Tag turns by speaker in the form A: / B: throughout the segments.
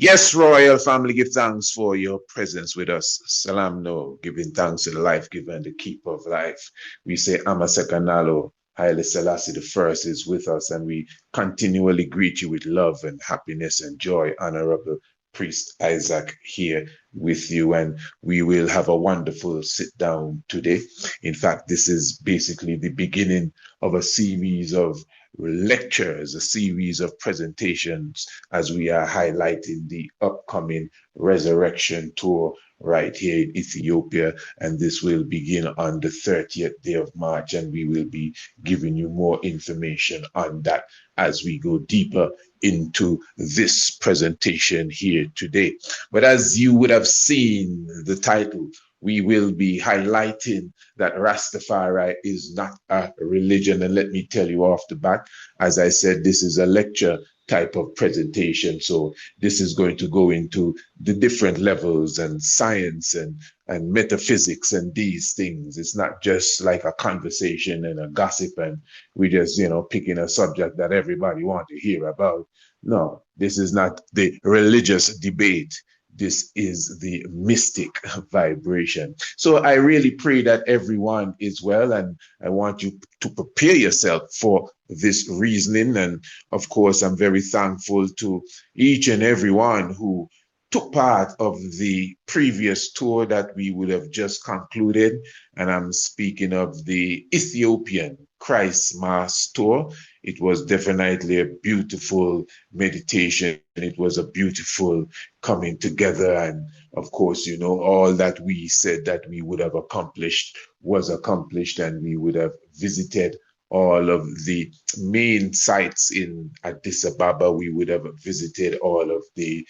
A: Yes, royal family, give thanks for your presence with us. Salam no, giving thanks to the life giver and the keeper of life. We say Amasekanalo, Haile Selassie the first is with us, and we continually greet you with love and happiness and joy, Honorable Priest Isaac here with you, and we will have a wonderful sit down today. In fact, this is basically the beginning of a series of lectures, a series of presentations as we are highlighting the upcoming Resurrection Tour right here in Ethiopia. And this will begin on the 30th day of March. And we will be giving you more information on that as we go deeper into this presentation here today. But as you would have seen the title, we will be highlighting that Rastafari is not a religion. And let me tell you off the bat, as I said, this is a lecture type of presentation. So this is going to go into the different levels and science and metaphysics and these things. It's not just like a conversation and a gossip and we just, picking a subject that everybody wants to hear about. No, this is not the religious debate. This is the mystic vibration. So I really pray that everyone is well, and I want you to prepare yourself for this reasoning. And of course, I'm very thankful to each and everyone who took part of the previous tour that we would have just concluded. And I'm speaking of the Ethiopian Christ Mass tour. It was definitely a beautiful meditation. It was a beautiful coming together. And of course, all that we said that we would have accomplished was accomplished, and we would have visited all of the main sites in Addis Ababa. We would have visited all of the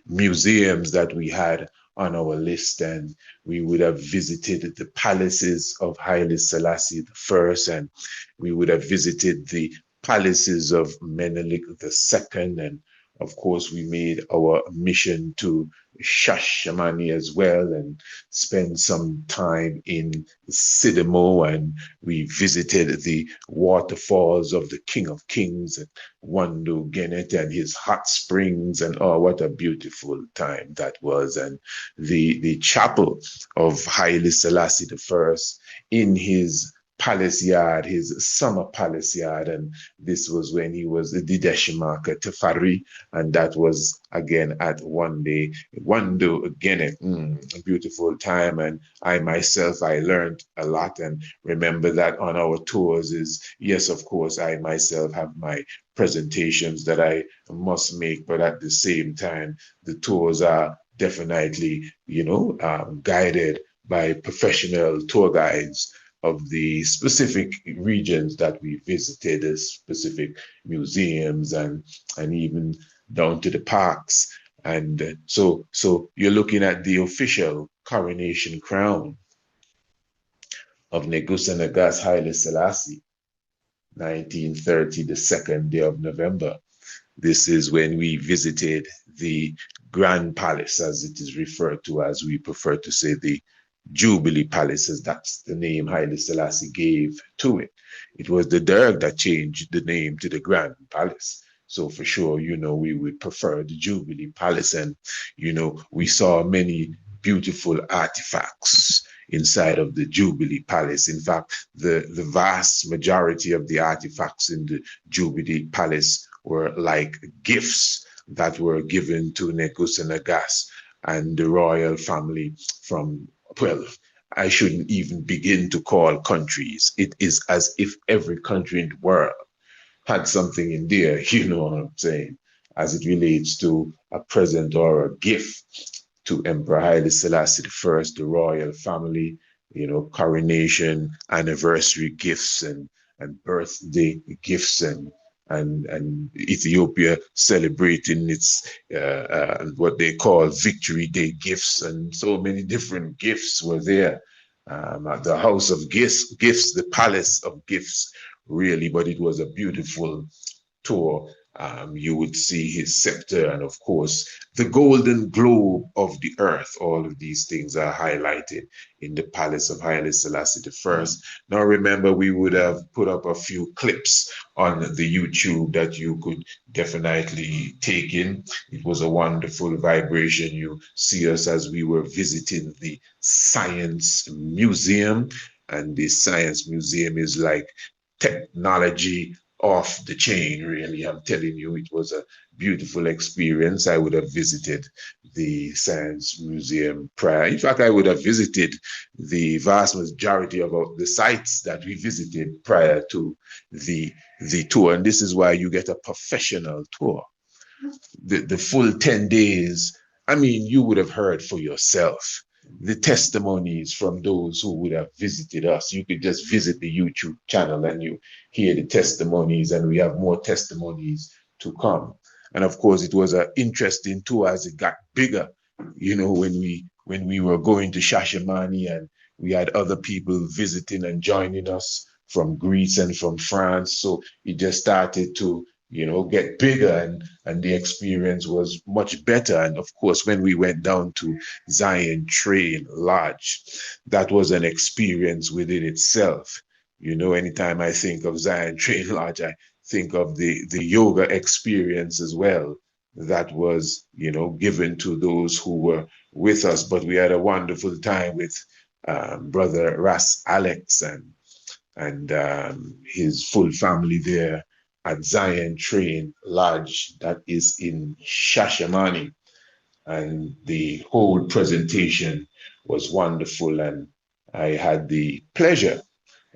A: museums that we had on our list, and we would have visited the palaces of Haile Selassie I, and we would have visited the palaces of Menelik II, and of course, we made our mission to Shashamani as well and spend some time in Sidamo, and we visited the waterfalls of the King of Kings at Wando Genet and his hot springs, and oh, what a beautiful time that was. And the chapel of Haile Selassie I in his palace yard, his summer palace yard, and this was when he was the Dideshimaka Tefari, and that was again at Wando again, a beautiful time. And I myself, I learned a lot, and remember that on our tours is, yes, of course, I myself have my presentations that I must make, but at the same time, the tours are definitely, guided by professional tour guides of the specific regions that we visited, the specific museums, and even down to the parks. And so you're looking at the official coronation crown of Negusa Nagas Haile Selassie, 1930, the second day of November. This is when we visited the Grand Palace, as it is referred to, as we prefer to say, the Jubilee Palace, as that's the name Haile Selassie gave to it. It was the Derg that changed the name to the Grand Palace. So for sure, we would prefer the Jubilee Palace. And, we saw many beautiful artifacts inside of the Jubilee Palace. In fact, the vast majority of the artifacts in the Jubilee Palace were like gifts that were given to Negusa Nagas and the royal family from, well, I shouldn't even begin to call countries. It is as if every country in the world had something in there, you know what I'm saying, as it relates to a present or a gift to Emperor Haile Selassie I, the royal family, coronation, anniversary gifts, and birthday gifts, and Ethiopia celebrating its what they call Victory Day gifts, and so many different gifts were there. At the House of Gifts, the Palace of Gifts, really, but it was a beautiful tour You would see his scepter and, of course, the golden globe of the earth. All of these things are highlighted in the palace of Haile Selassie I. Now, remember, we would have put up a few clips on the YouTube that you could definitely take in. It was a wonderful vibration. You see us as we were visiting the Science Museum, and the Science Museum is like technology off the chain, really. I'm telling you, it was a beautiful experience. I would have visited the Science Museum prior. In fact, I would have visited the vast majority of the sites that we visited prior to the tour. And this is why you get a professional tour. The full 10 days, I mean, you would have heard for yourself the testimonies from those who would have visited us. You could just visit the YouTube channel and you hear the testimonies, and we have more testimonies to come. And of course, it was an interesting tour as it got bigger. You know, when we were going to Shashamani, and we had other people visiting and joining us from Greece and from France. So it just started to, get bigger, and the experience was much better. And of course, when we went down to Zion Train Lodge, that was an experience within itself. Anytime I think of Zion Train Lodge, I think of the yoga experience as well that was, given to those who were with us. But we had a wonderful time with Brother Ras Alex and his full family there at Zion Train Lodge that is in Shashamani. And the whole presentation was wonderful. And I had the pleasure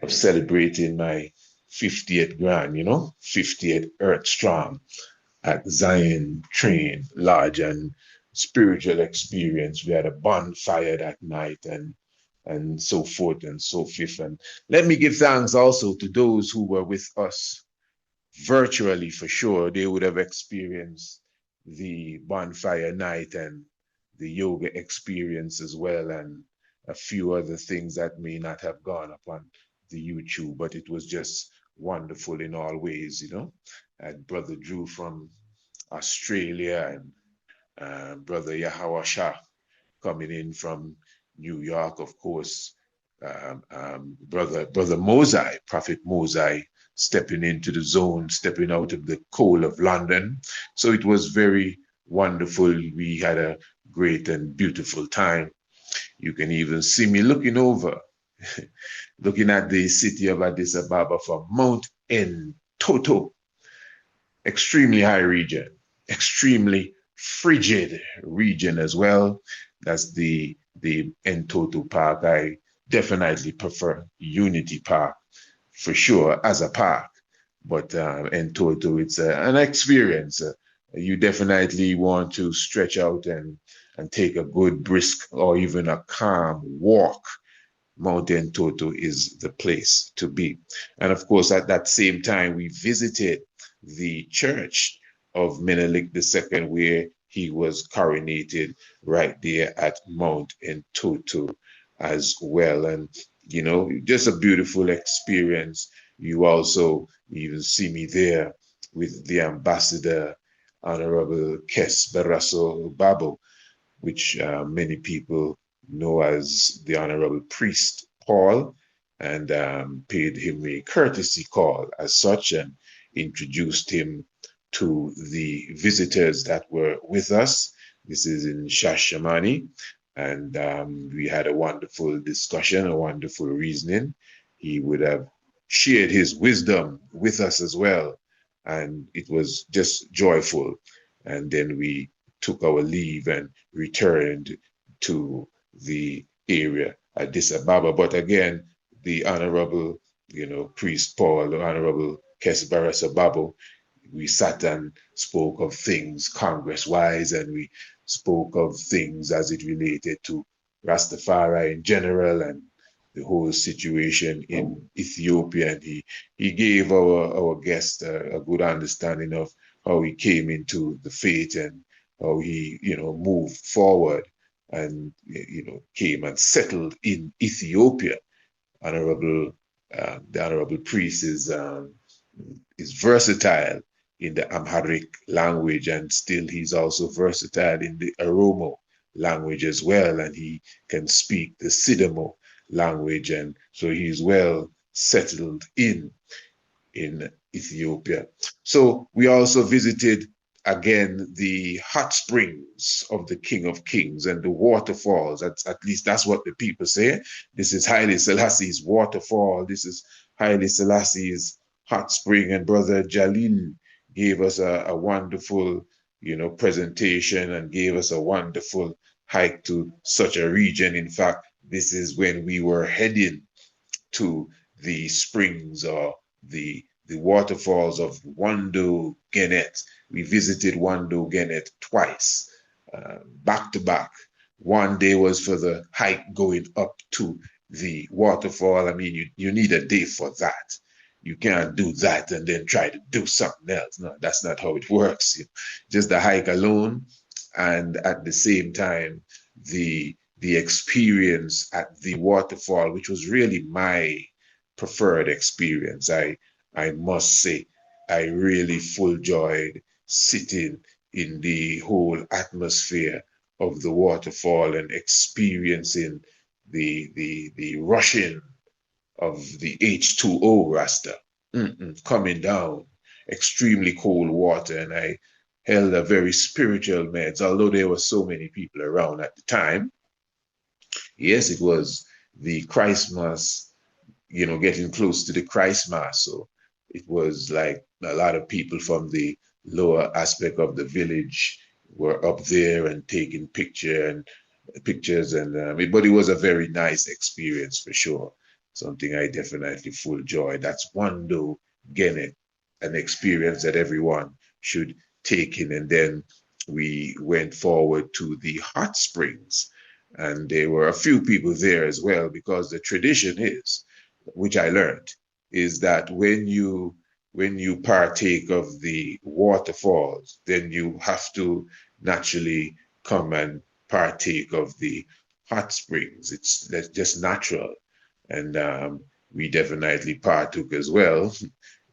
A: of celebrating my 50th grand, 50th Earth Strong at Zion Train Lodge, and spiritual experience. We had a bonfire that night, and so forth and so forth. And let me give thanks also to those who were with us virtually. For sure, they would have experienced the bonfire night and the yoga experience as well, and a few other things that may not have gone up on the YouTube, but it was just wonderful in all ways. And Brother Drew from Australia, and Brother Yahawasha coming in from New York, of course. Brother Mosai, Prophet Mosai, stepping into the zone, stepping out of the cold of London. So it was very wonderful. We had a great and beautiful time. You can even see me looking over, looking at the city of Addis Ababa from Mount Entoto. Extremely high region, extremely frigid region as well. That's the Entoto Park. I definitely prefer Unity Park for sure as a park, but Entoto, it's an experience. You definitely want to stretch out and take a good brisk or even a calm walk. Mount Entoto is the place to be. And of course, at that same time, we visited the church of Menelik II, where he was coronated right there at Mount Entoto as well. And, just a beautiful experience. You also even see me there with the ambassador, Honorable Kes Barasso Babo, which many people know as the Honorable Priest Paul, and paid him a courtesy call as such, and introduced him to the visitors that were with us. This is in Shashamani, and we had a wonderful discussion, a wonderful reasoning. He would have shared his wisdom with us as well, and it was just joyful. And then we took our leave and returned to the area at Addis Ababa. But again, the Honorable, Priest Paul, the Honorable Kesbara Sababo, we sat and spoke of things Congress-wise, and we spoke of things as it related to Rastafari in general and the whole situation in Ethiopia. And he gave our guest a good understanding of how he came into the faith and how he, moved forward and, came and settled in Ethiopia. The Honorable Priest is versatile. in the Amharic language, and still he's also versatile in the Oromo language as well, and he can speak the Sidamo language, and so he's well settled in Ethiopia. So we also visited again the hot springs of the King of Kings and the waterfalls. At least that's what the people say. This is Haile Selassie's waterfall. This is Haile Selassie's hot spring. And Brother Jalil gave us a wonderful, presentation and gave us a wonderful hike to such a region. In fact, this is when we were heading to the springs or the waterfalls of Wando Genet. We visited Wando Genet twice, back to back. One day was for the hike going up to the waterfall. I mean, you need a day for that. You can't do that and then try to do something else. No, that's not how it works. Just the hike alone, and at the same time, the experience at the waterfall, which was really my preferred experience. I must say, I really full joyed sitting in the whole atmosphere of the waterfall and experiencing the rushing of the H2O Rasta coming down, extremely cold water, and I held a very spiritual meds, although there were so many people around at the time. Yes, it was the Christmas, getting close to the Christmas. So it was like a lot of people from the lower aspect of the village were up there and taking pictures, and but it was a very nice experience for sure. Something I definitely full joy. That's Wando Genet, an experience that everyone should take in. And then we went forward to the hot springs, and there were a few people there as well, because the tradition is, which I learned, is that when you partake of the waterfalls, then you have to naturally come and partake of the hot springs. That's just natural, and we definitely partook as well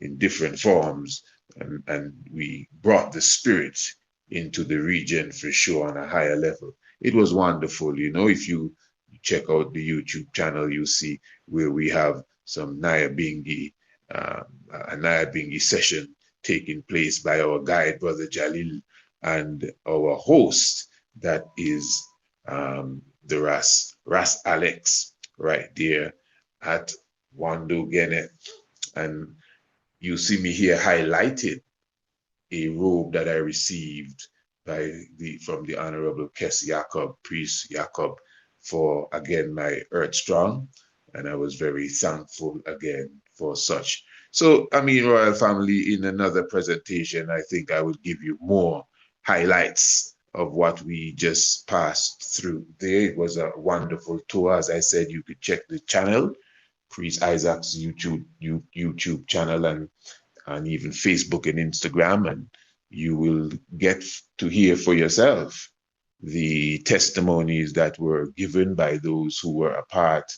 A: in different forms, and we brought the spirit into the region for sure on a higher level. It was wonderful. If you check out the YouTube channel, you see where we have some Nyabingi, a Nyabingi session taking place by our guide, Brother Jalil, and our host, that is the Ras Alex, right there at Wando Genet. And you see me here highlighted a robe that I received from the Honorable Kes Jacob, Priest Jacob, for again my Earth Strong, and I was very thankful again for such. So, Royal Family, in another presentation, I think I will give you more highlights of what we just passed through there. It was a wonderful tour. As I said, you could check the channel, Priest Isaac's YouTube channel, and even Facebook and Instagram, and you will get to hear for yourself the testimonies that were given by those who were a part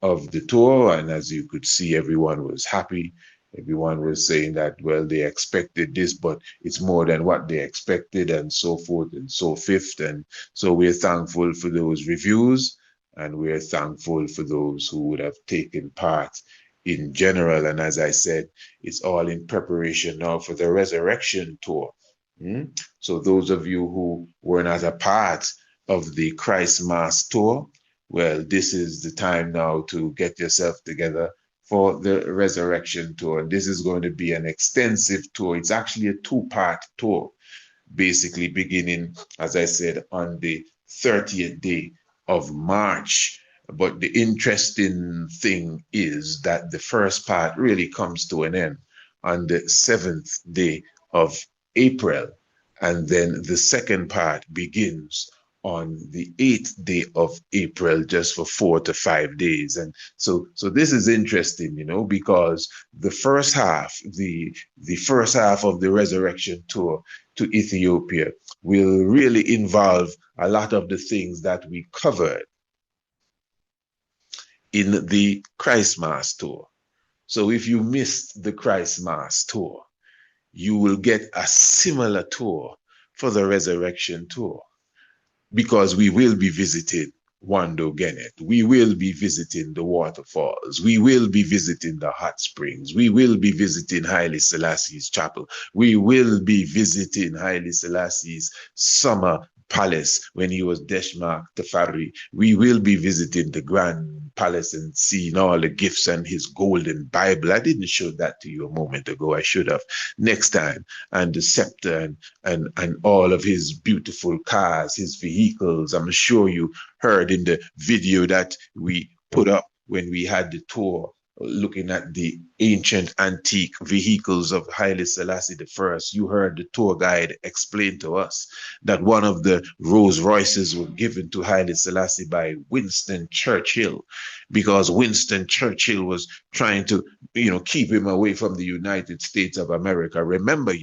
A: of the tour. And as you could see, everyone was happy. Everyone was saying that, well, they expected this, but it's more than what they expected, and so forth and so fifth. And so we're thankful for those reviews, and we're thankful for those who would have taken part in general. And as I said, it's all in preparation now for the Resurrection Tour. So those of you who were not a part of the Christ Mass Tour, well, this is the time now to get yourself together for the Resurrection Tour. This is going to be an extensive tour. It's actually a two-part tour, basically beginning, as I said, on the 30th day of March. But the interesting thing is that the first part really comes to an end on the 7th day of April. And then the second part begins on the 8th day of April, just for 4 to 5 days. And so this is interesting, because the first half of the Resurrection Tour to Ethiopia will really involve a lot of the things that we covered in the Christ Mass Tour. So if you missed the Christ Mass Tour, you will get a similar tour for the resurrection tour, because we will be visiting Wando Genet. We will be visiting the waterfalls. We will be visiting the hot springs. We will be visiting Haile Selassie's chapel. We will be visiting Haile Selassie's summer palace when he was Deshmark Tefari. We will be visiting the Grand Palace and seeing all the gifts and his golden Bible. I didn't show that to you a moment ago. I should have. Next time. And the scepter and all of his beautiful cars, his vehicles. I'm sure you heard in the video that we put up when we had the tour, looking at the ancient antique vehicles of Haile Selassie I. You heard the tour guide explain to us that one of the Rolls Royces were given to Haile Selassie by Winston Churchill, because Winston Churchill was trying to, keep him away from the United States of America. Remember,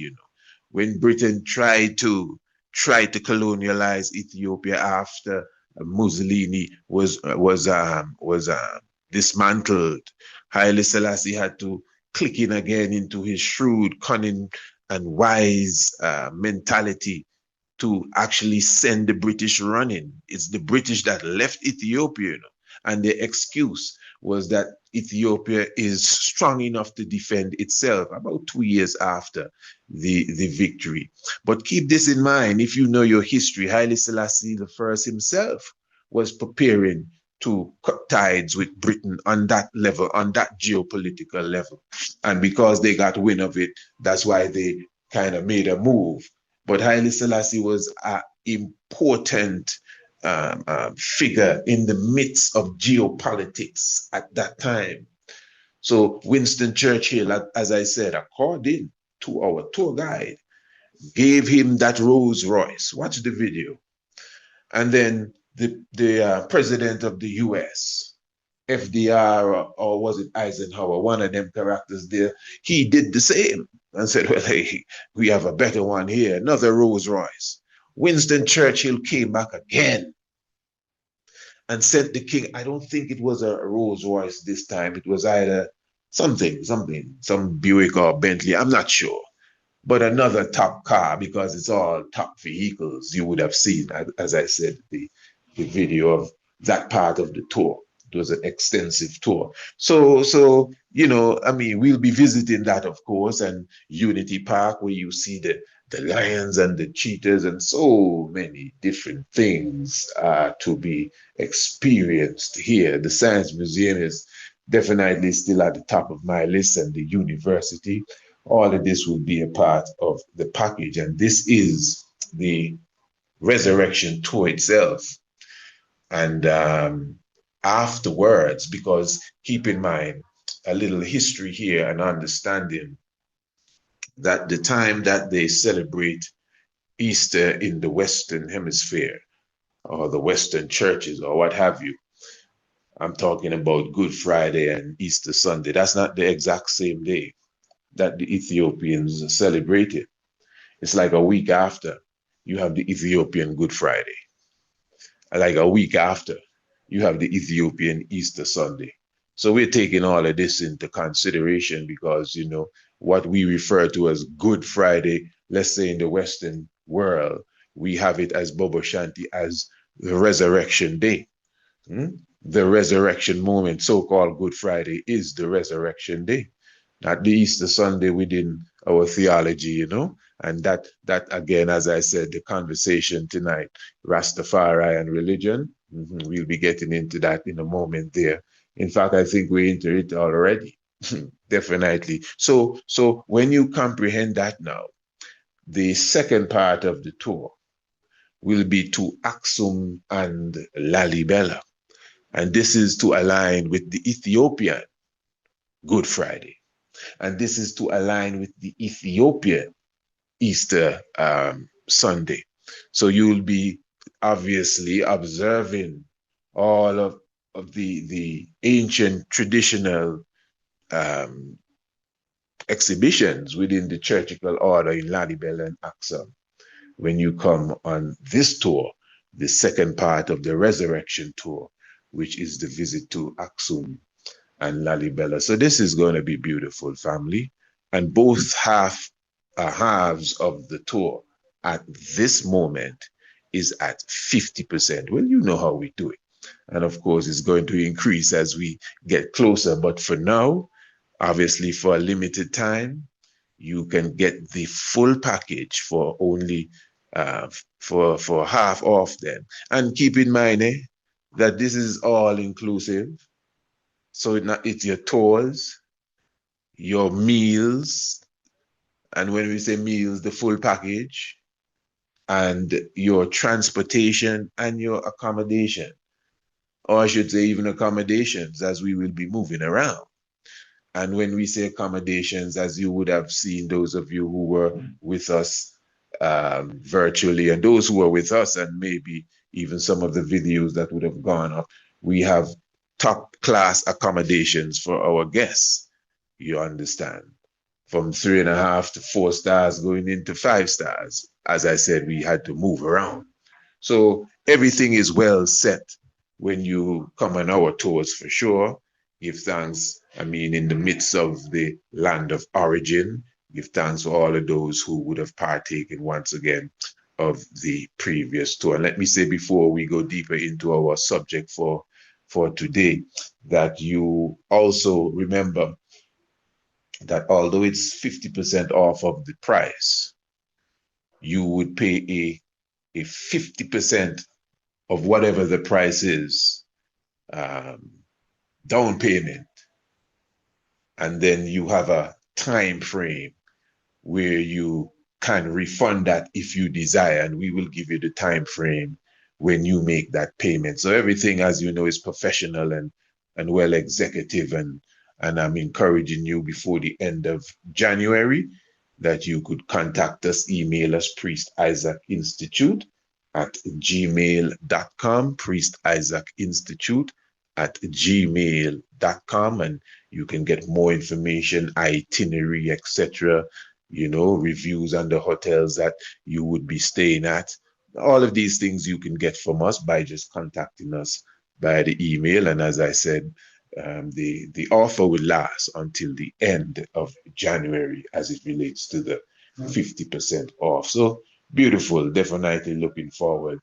A: when Britain tried to colonialize Ethiopia after Mussolini was dismantled, Haile Selassie had to click in again into his shrewd, cunning, and wise mentality to actually send the British running. It's the British that left Ethiopia, and the excuse was that Ethiopia is strong enough to defend itself about 2 years after the victory. But keep this in mind, if you know your history, Haile Selassie I himself was preparing to cut ties with Britain on that level, on that geopolitical level. And because they got wind of it, that's why they kind of made a move. But Haile Selassie was an important figure in the midst of geopolitics at that time. So Winston Churchill, as I said, according to our tour guide, gave him that Rolls Royce. Watch the video. And then the president of the US, FDR, or was it Eisenhower, one of them characters there, he did the same and said, well, hey, we have a better one here, another Rolls Royce. Winston Churchill came back again and sent the king, I don't think it was a Rolls Royce this time, it was either some Buick or Bentley, I'm not sure, but another top car, because it's all top vehicles. You would have seen, as I said, the video of that part of the tour. It was an extensive tour. So we'll be visiting that, of course, and Unity Park, where you see the lions and the cheetahs and so many different things to be experienced here. The Science Museum is definitely still at the top of my list, and the university. All of this will be a part of the package. And this is the resurrection tour itself. And afterwards, because keep in mind a little history here and understanding that the time that they celebrate Easter in the Western Hemisphere, or the Western churches, or what have you, I'm talking about Good Friday and Easter Sunday. That's not the exact same day that the Ethiopians celebrated. It's like a week after you have the Ethiopian Good Friday. Like a week after you have the Ethiopian Easter Sunday. So we're taking all of this into consideration, because, what we refer to as Good Friday, let's say in the Western world, we have it as Bobo Shanti as the resurrection day. The resurrection moment, so-called Good Friday, is the resurrection day, not the Easter Sunday within our theology, And that again, as I said, the conversation tonight, Rastafari and religion, we'll be getting into that in a moment there. In fact, I think we're into it already. Definitely. So when you comprehend that now, the second part of the tour will be to Aksum and Lalibela. And this is to align with the Ethiopian Good Friday. And this is to align with the Ethiopian Easter Sunday. So you'll be obviously observing all of the ancient traditional exhibitions within the churchical order in Lalibela and Aksum when you come on this tour, the second part of the resurrection tour, which is the visit to Aksum and Lalibela. So this is going to be beautiful, family. And both have halves of the tour at this moment is at 50%. Well, you know how we do it. And of course, it's going to increase as we get closer. But for now, obviously, for a limited time, you can get the full package for only for half off then. And keep in mind that this is all inclusive. So it's your tours, your meals, and when we say meals, the full package, and your transportation and your accommodation, or I should say even accommodations, as we will be moving around. And when we say accommodations, as you would have seen, those of you who were with us virtually, and those who were with us, and maybe even some of the videos that would have gone up, we have top class accommodations for our guests. You understand? From 3.5 to 4 stars going into 5 stars. As I said, we had to move around. So everything is well set when you come on our tours for sure. Give thanks, I mean, in the midst of the land of origin, give thanks for all of those who would have partaken once again of the previous tour. And let me say before we go deeper into our subject for today, that you also remember that although it's 50% off of the price, you would pay a 50% of whatever the price is down payment, and then you have a time frame where you can refund that if you desire, and we will give you the time frame when you make that payment. So everything, as you know, is professional and well executive, and I'm encouraging you before the end of January that you could contact us, email us, Priest Isaac Institute at gmail.com, Priest Isaac Institute at gmail.com, and you can get more information, itinerary, etc., reviews on the hotels that you would be staying at. All of these things you can get from us by just contacting us by the email. And as I said, the offer will last until the end of January as it relates to the 50% off. So beautiful. Definitely looking forward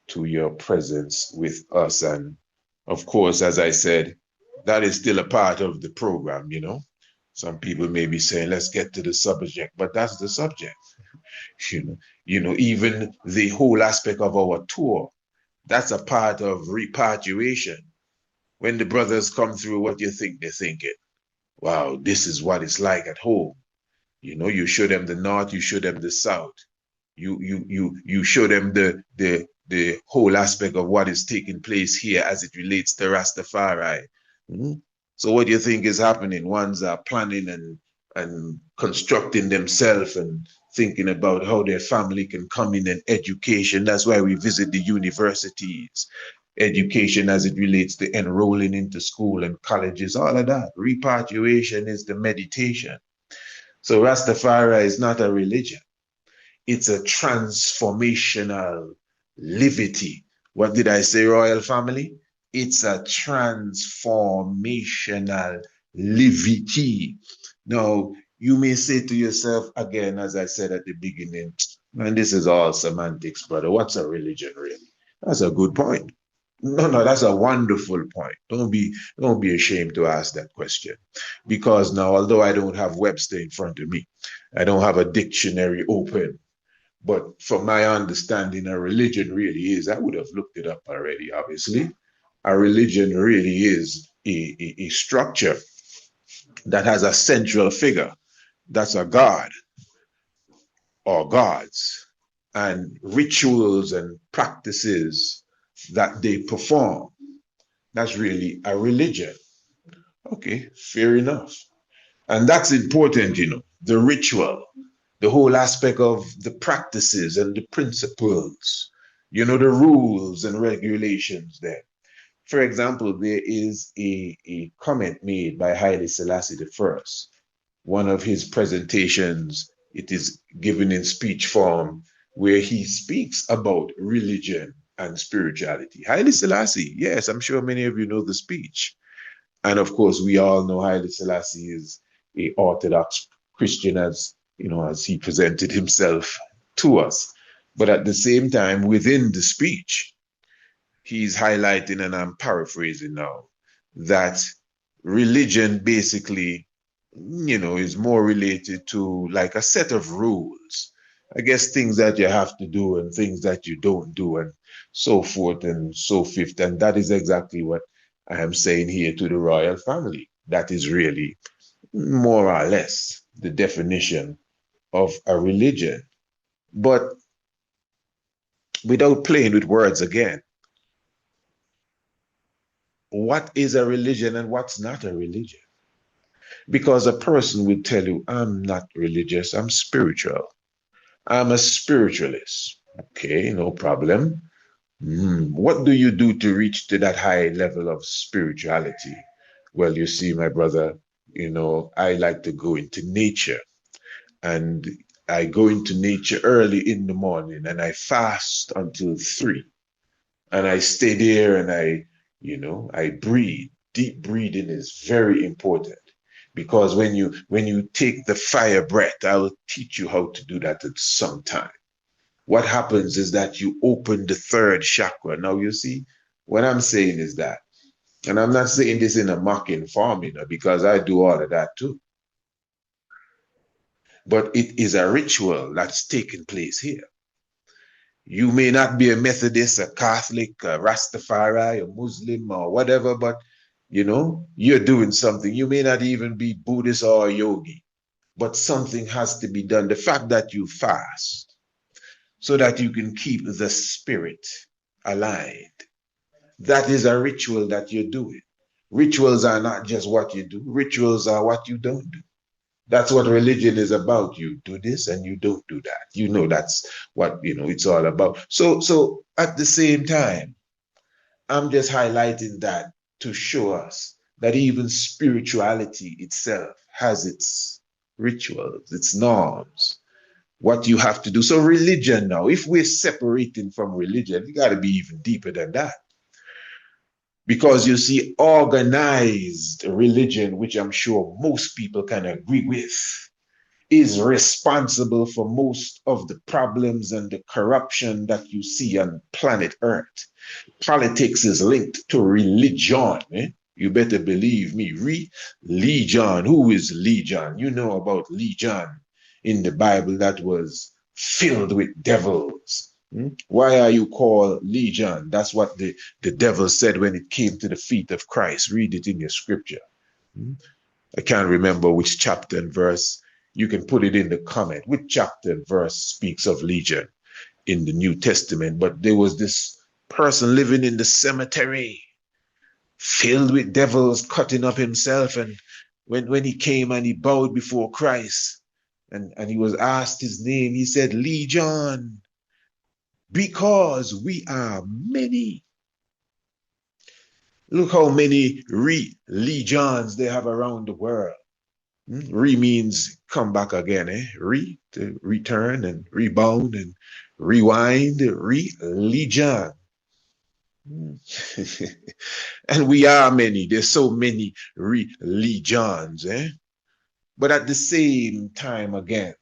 A: to your presence with us. And of course, as I said, that is still a part of the program. Some people may be saying, let's get to the subject, but that's the subject. Even the whole aspect of our tour, that's a part of repatriation. When the brothers come through, what do you think they're thinking? Wow, this is what it's like at home. You show them the north, you show them the south. You show them the whole aspect of what is taking place here as it relates to Rastafari. Mm-hmm. So what do you think is happening? Ones are planning and constructing themselves and thinking about how their family can come in and education. That's why we visit the universities. Education as it relates to enrolling into school and colleges, all of that. Repatriation is the meditation. So Rastafari is not a religion. It's a transformational livity. What did I say, royal family? It's a transformational livity. Now, you may say to yourself again, as I said at the beginning, man, this is all semantics, brother. What's a religion really? That's a good point. No, that's a wonderful point. Don't be ashamed to ask that question. Because now, although I don't have Webster in front of me, I don't have a dictionary open, but from my understanding, a religion really is, I would have looked it up already, obviously. A religion really is a structure that has a central figure. That's a god or gods, and rituals and practices that they perform. That's really a religion. Okay, fair enough. And that's important, the ritual, the whole aspect of the practices and the principles, the rules and regulations there. For example, there is a comment made by Haile Selassie I. One of his presentations, it is given in speech form, where he speaks about religion and spirituality. Haile Selassie, yes, I'm sure many of you know the speech. And of course, we all know Haile Selassie is a Orthodox Christian, as as he presented himself to us. But at the same time, within the speech, he's highlighting, and I'm paraphrasing now, that religion basically, is more related to like a set of rules. I guess things that you have to do and things that you don't do, and so forth and so fifth. And that is exactly what I am saying here to the royal family. That is really more or less the definition of a religion. But without playing with words again, what is a religion and what's not a religion? Because a person will tell you, I'm not religious, I'm spiritual. I'm a spiritualist. Okay, no problem. What do you do to reach to that high level of spirituality? Well, you see, my brother, I like to go into nature, and I go into nature early in the morning and I fast until 3. And I stay there and I breathe. Deep breathing is very important because when you take the fire breath, I will teach you how to do that at some time. What happens is that you open the third chakra. Now you see, what I'm saying is that, and I'm not saying this in a mocking form, because I do all of that too. But it is a ritual that's taking place here. You may not be a Methodist, a Catholic, a Rastafari, a Muslim, or whatever, but you're doing something. You may not even be Buddhist or a yogi, but something has to be done. The fact that you fast so that you can keep the spirit aligned, that is a ritual that you're doing. Rituals are not just what you do, rituals are what you don't do. That's what religion is about. You do this and you don't do that. That's what it's all about. So at the same time, I'm just highlighting that to show us that even spirituality itself has its rituals, its norms, what you have to do. So religion now, if we're separating from religion, we got to be even deeper than that. Because you see, organized religion, which I'm sure most people can agree with, is responsible for most of the problems and the corruption that you see on planet Earth. Politics is linked to religion. You better believe me. Religion. Who is Legion? You know about Legion in the Bible that was filled with devils. Why are you called Legion? That's what the devil said when it came to the feet of Christ. Read it in your scripture. I can't remember which chapter and verse. You can put it in the comment. Which chapter and verse speaks of Legion in the New Testament? But there was this person living in the cemetery, filled with devils, cutting up himself. And when he came and he bowed before Christ and he was asked his name, he said, Legion, because we are many. Look how many legions they have around the world. Re means come back again, to return and rebound and rewind, legion. And we are many. There's so many religions, But at the same time, again,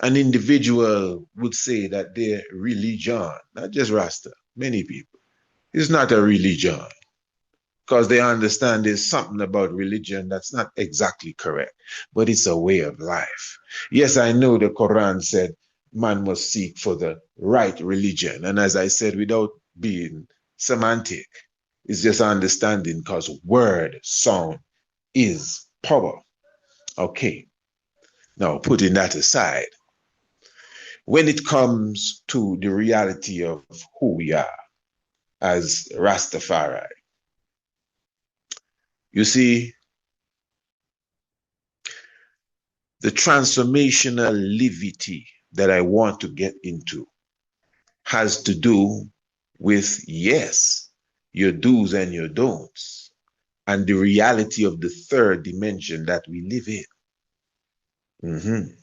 A: an individual would say that their religion, not just Rasta, many people, is not a religion because they understand there's something about religion that's not exactly correct, but it's a way of life. Yes, I know the Quran said man must seek for the right religion. And as I said, without being semantic, it's just understanding because word, sound is power. Okay. Now, putting that aside, when it comes to the reality of who we are as Rastafari, you see, the transformational livity that I want to get into has to do with, yes, your do's and your don'ts, and the reality of the third dimension that we live in.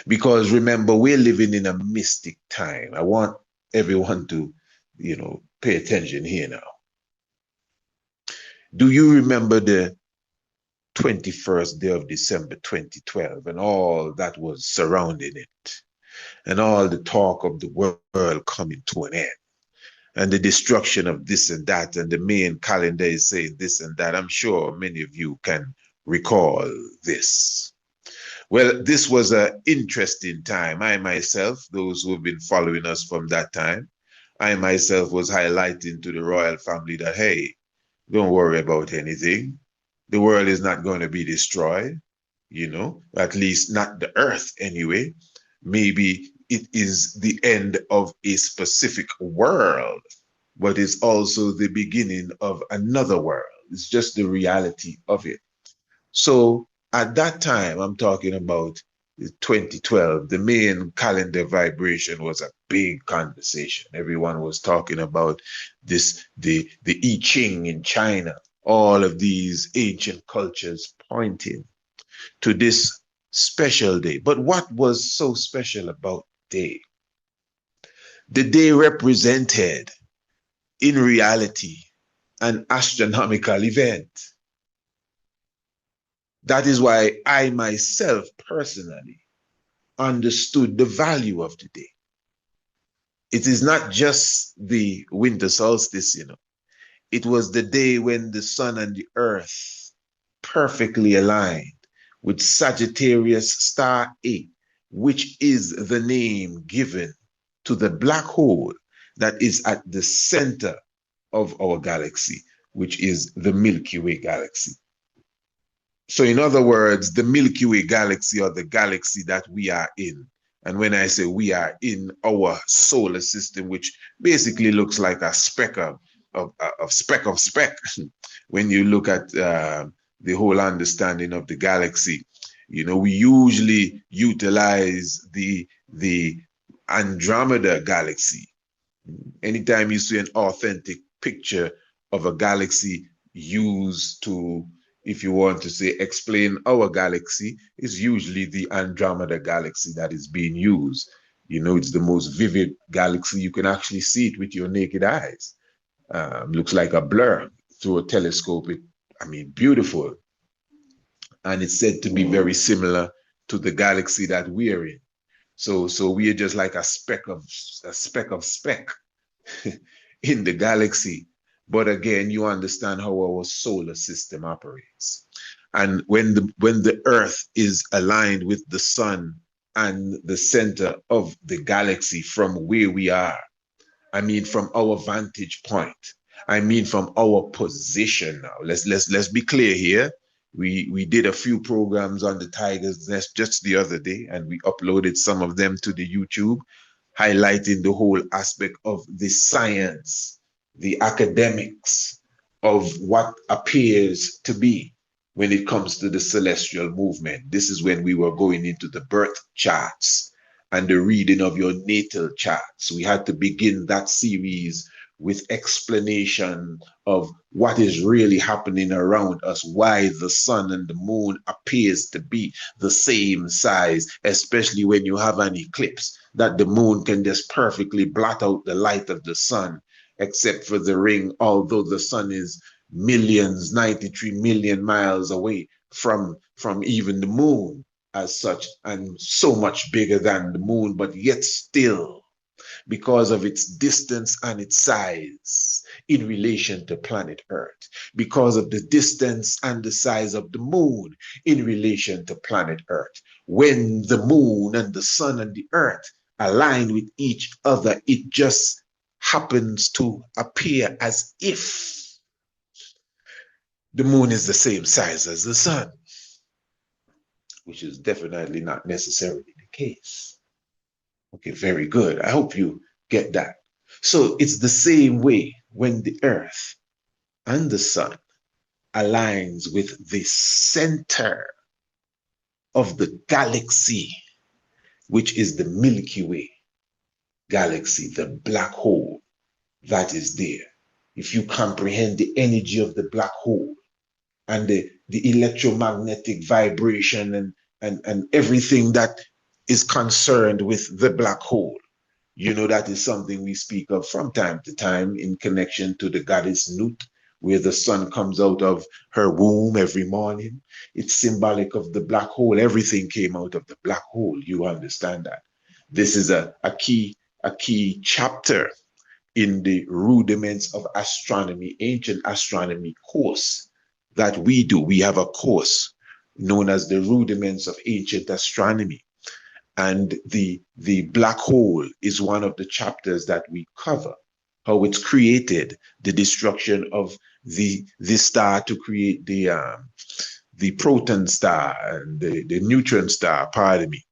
A: Because remember, we're living in a mystic time. I want everyone to, pay attention here now. Do you remember the 21st day of December 2012 and all that was surrounding it, and all the talk of the world coming to an end, and the destruction of this and that, and the main calendar is saying this and that. I'm sure many of you can recall this. Well, this was an interesting time. I myself, those who have been following us from that time, I myself was highlighting to the royal family that, hey, don't worry about anything. The world is not going to be destroyed, at least not the earth anyway. Maybe it is the end of a specific world, but it's also the beginning of another world. It's just the reality of it. So at that time, I'm talking about 2012, the main calendar vibration was a big conversation. Everyone was talking about this, the I Ching in China, all of these ancient cultures pointing to this special day. But what was so special about the day? The day represented, in reality, an astronomical event. That is why I myself personally understood the value of the day. It is not just the winter solstice, It was the day when the sun and the earth perfectly aligned with Sagittarius star A, which is the name given to the black hole that is at the center of our galaxy, which is the Milky Way galaxy. So in other words, the Milky Way galaxy, or the galaxy that we are in. And when I say we are in our solar system, which basically looks like a speck of speck. When you look at the whole understanding of the galaxy, we usually utilize the Andromeda galaxy. Anytime you see an authentic picture of a galaxy used to, if you want to say, explain our galaxy, is usually the Andromeda galaxy that is being used. It's the most vivid galaxy. You can actually see it with your naked eyes. Looks like a blur through a telescope. Beautiful. And it's said to be very similar to the galaxy that we're in. So we are just like a speck of speck in the galaxy. But again, you understand how our solar system operates. And when the Earth is aligned with the sun and the center of the galaxy from where we are, from our vantage point, from our position now. Let's be clear here. We did a few programs on the Tiger's Nest just the other day, and we uploaded some of them to the YouTube, highlighting the whole aspect of the science, the academics of what appears to be when it comes to the celestial movement. This is when we were going into the birth charts and the reading of your natal charts. We had to begin that series with explanation of what is really happening around us, why the sun and the moon appears to be the same size, especially when you have an eclipse, that the moon can just perfectly blot out the light of the sun, except for the ring, although the sun is 93 million miles away from even the moon as such, and so much bigger than the moon, but yet still, because of its distance and its size in relation to planet Earth, because of the distance and the size of the moon in relation to planet Earth. When the moon and the sun and the earth align with each other, it just happens to appear as if the moon is the same size as the sun, which is definitely not necessarily the case. Okay, very good. I hope you get that. So it's the same way when the earth and the sun aligns with the center of the galaxy, which is the Milky Way galaxy, the black hole that is there. If you comprehend the energy of the black hole and the electromagnetic vibration and everything that is concerned with the black hole, that is something we speak of from time to time in connection to the goddess Nut, where the sun comes out of her womb every morning. It's symbolic of the black hole. Everything came out of the black hole. You understand that? This is a key chapter in the rudiments of astronomy, ancient astronomy course that we do. We have a course known as the rudiments of ancient astronomy. And the black hole is one of the chapters that we cover, how it's created, the destruction of the star to create the proton star and the neutron star, pardon me.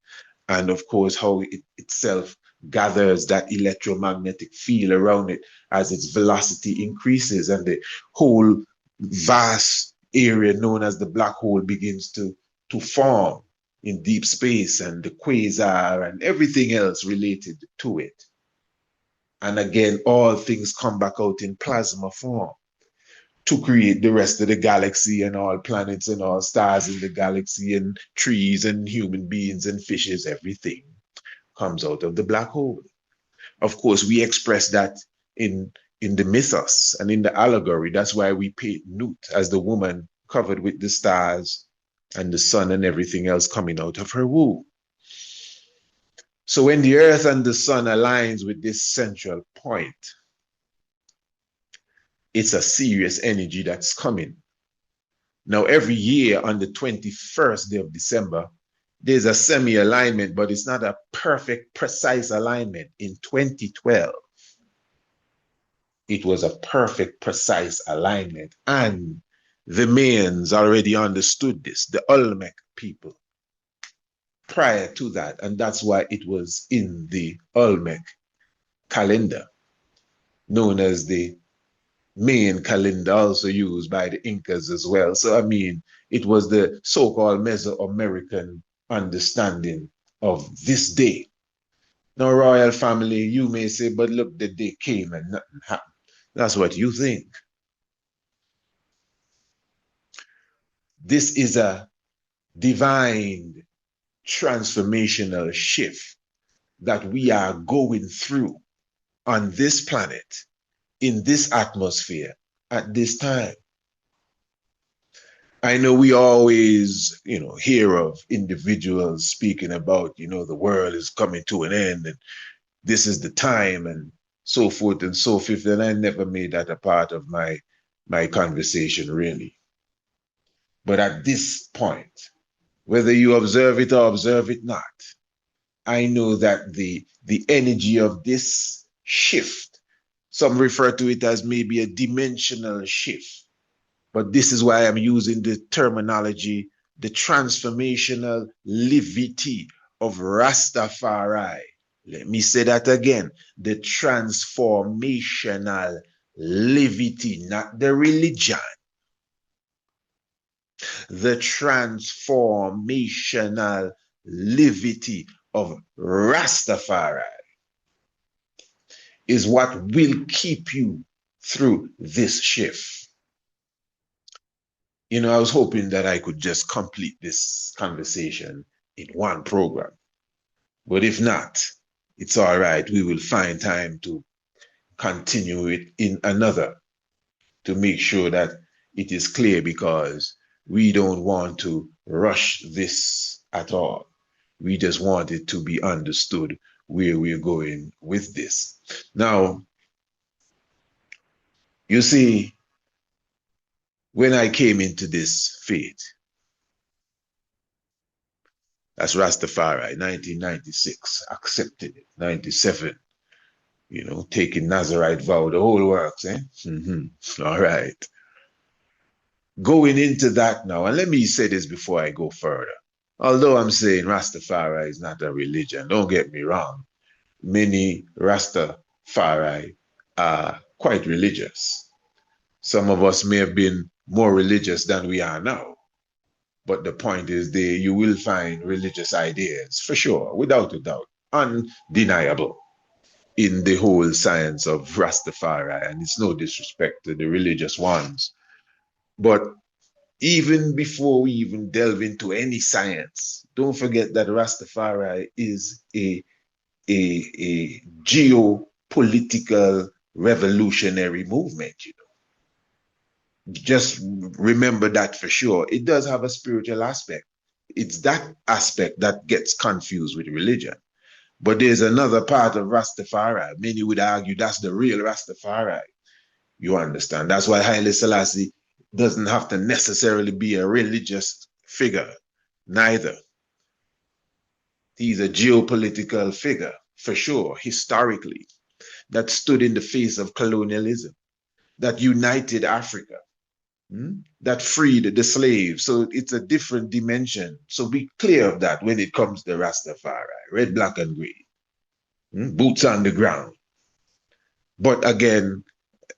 A: And of course, how it itself gathers that electromagnetic field around it as its velocity increases, and the whole vast area known as the black hole begins to form in deep space, and the quasar and everything else related to it. And again, all things come back out in plasma form to create the rest of the galaxy and all planets and all stars in the galaxy and trees and human beings and fishes. Everything comes out of the black hole. Of course, we express that in the mythos and in the allegory. That's why we paint Nut as the woman covered with the stars and the sun and everything else coming out of her womb. So when the earth and the sun aligns with this central point, it's a serious energy that's coming. Now, every year on the 21st day of December, there's a semi-alignment, but it's not a perfect, precise alignment. In 2012, it was a perfect, precise alignment. And the Mayans already understood this, the Olmec people, prior to that. And that's why it was in the Olmec calendar, known as the Mayan calendar, also used by the Incas as well. So, I mean, it was the so-called Mesoamerican understanding of this day. Now, royal family, you may say, but look, the day came and nothing happened. That's what you think. This is a divine transformational shift that we are going through on this planet, in this atmosphere, at this time. I know we always, hear of individuals speaking about, the world is coming to an end and this is the time and so forth and so forth. And I never made that a part of my conversation, really. But at this point, whether you observe it or observe it not, I know that the energy of this shift, some refer to it as maybe a dimensional shift, but this is why I'm using the terminology, the transformational livity of Rastafari. Let me say that again, the transformational livity, not the religion. The transformational livity of Rastafari is what will keep you through this shift. I was hoping that I could just complete this conversation in one program. But if not, it's all right. We will find time to continue it in another to make sure that it is clear, because we don't want to rush this at all. We just want it to be understood where we're going with this. Now, you see, when I came into this faith, that's Rastafari, 1996, accepted it, 97, taking Nazarite vow, the whole works, eh? All right. Going into that now, and let me say this before I go further. Although I'm saying Rastafari is not a religion, don't get me wrong. Many Rastafari are quite religious. Some of us may have been more religious than we are now. But the point is, you will find religious ideas, for sure, without a doubt, undeniable, in the whole science of Rastafari. And it's no disrespect to the religious ones. But even before we even delve into any science, don't forget that Rastafari is a geopolitical revolutionary movement, Just remember that for sure. It does have a spiritual aspect. It's that aspect that gets confused with religion. But there's another part of Rastafari. Many would argue that's the real Rastafari. You understand? That's why Haile Selassie doesn't have to necessarily be a religious figure. Neither. He's a geopolitical figure, for sure, historically, that stood in the face of colonialism, that united Africa, that freed the slaves. So it's a different dimension. So be clear of that when it comes to Rastafari, red, black, and green, boots on the ground. But again,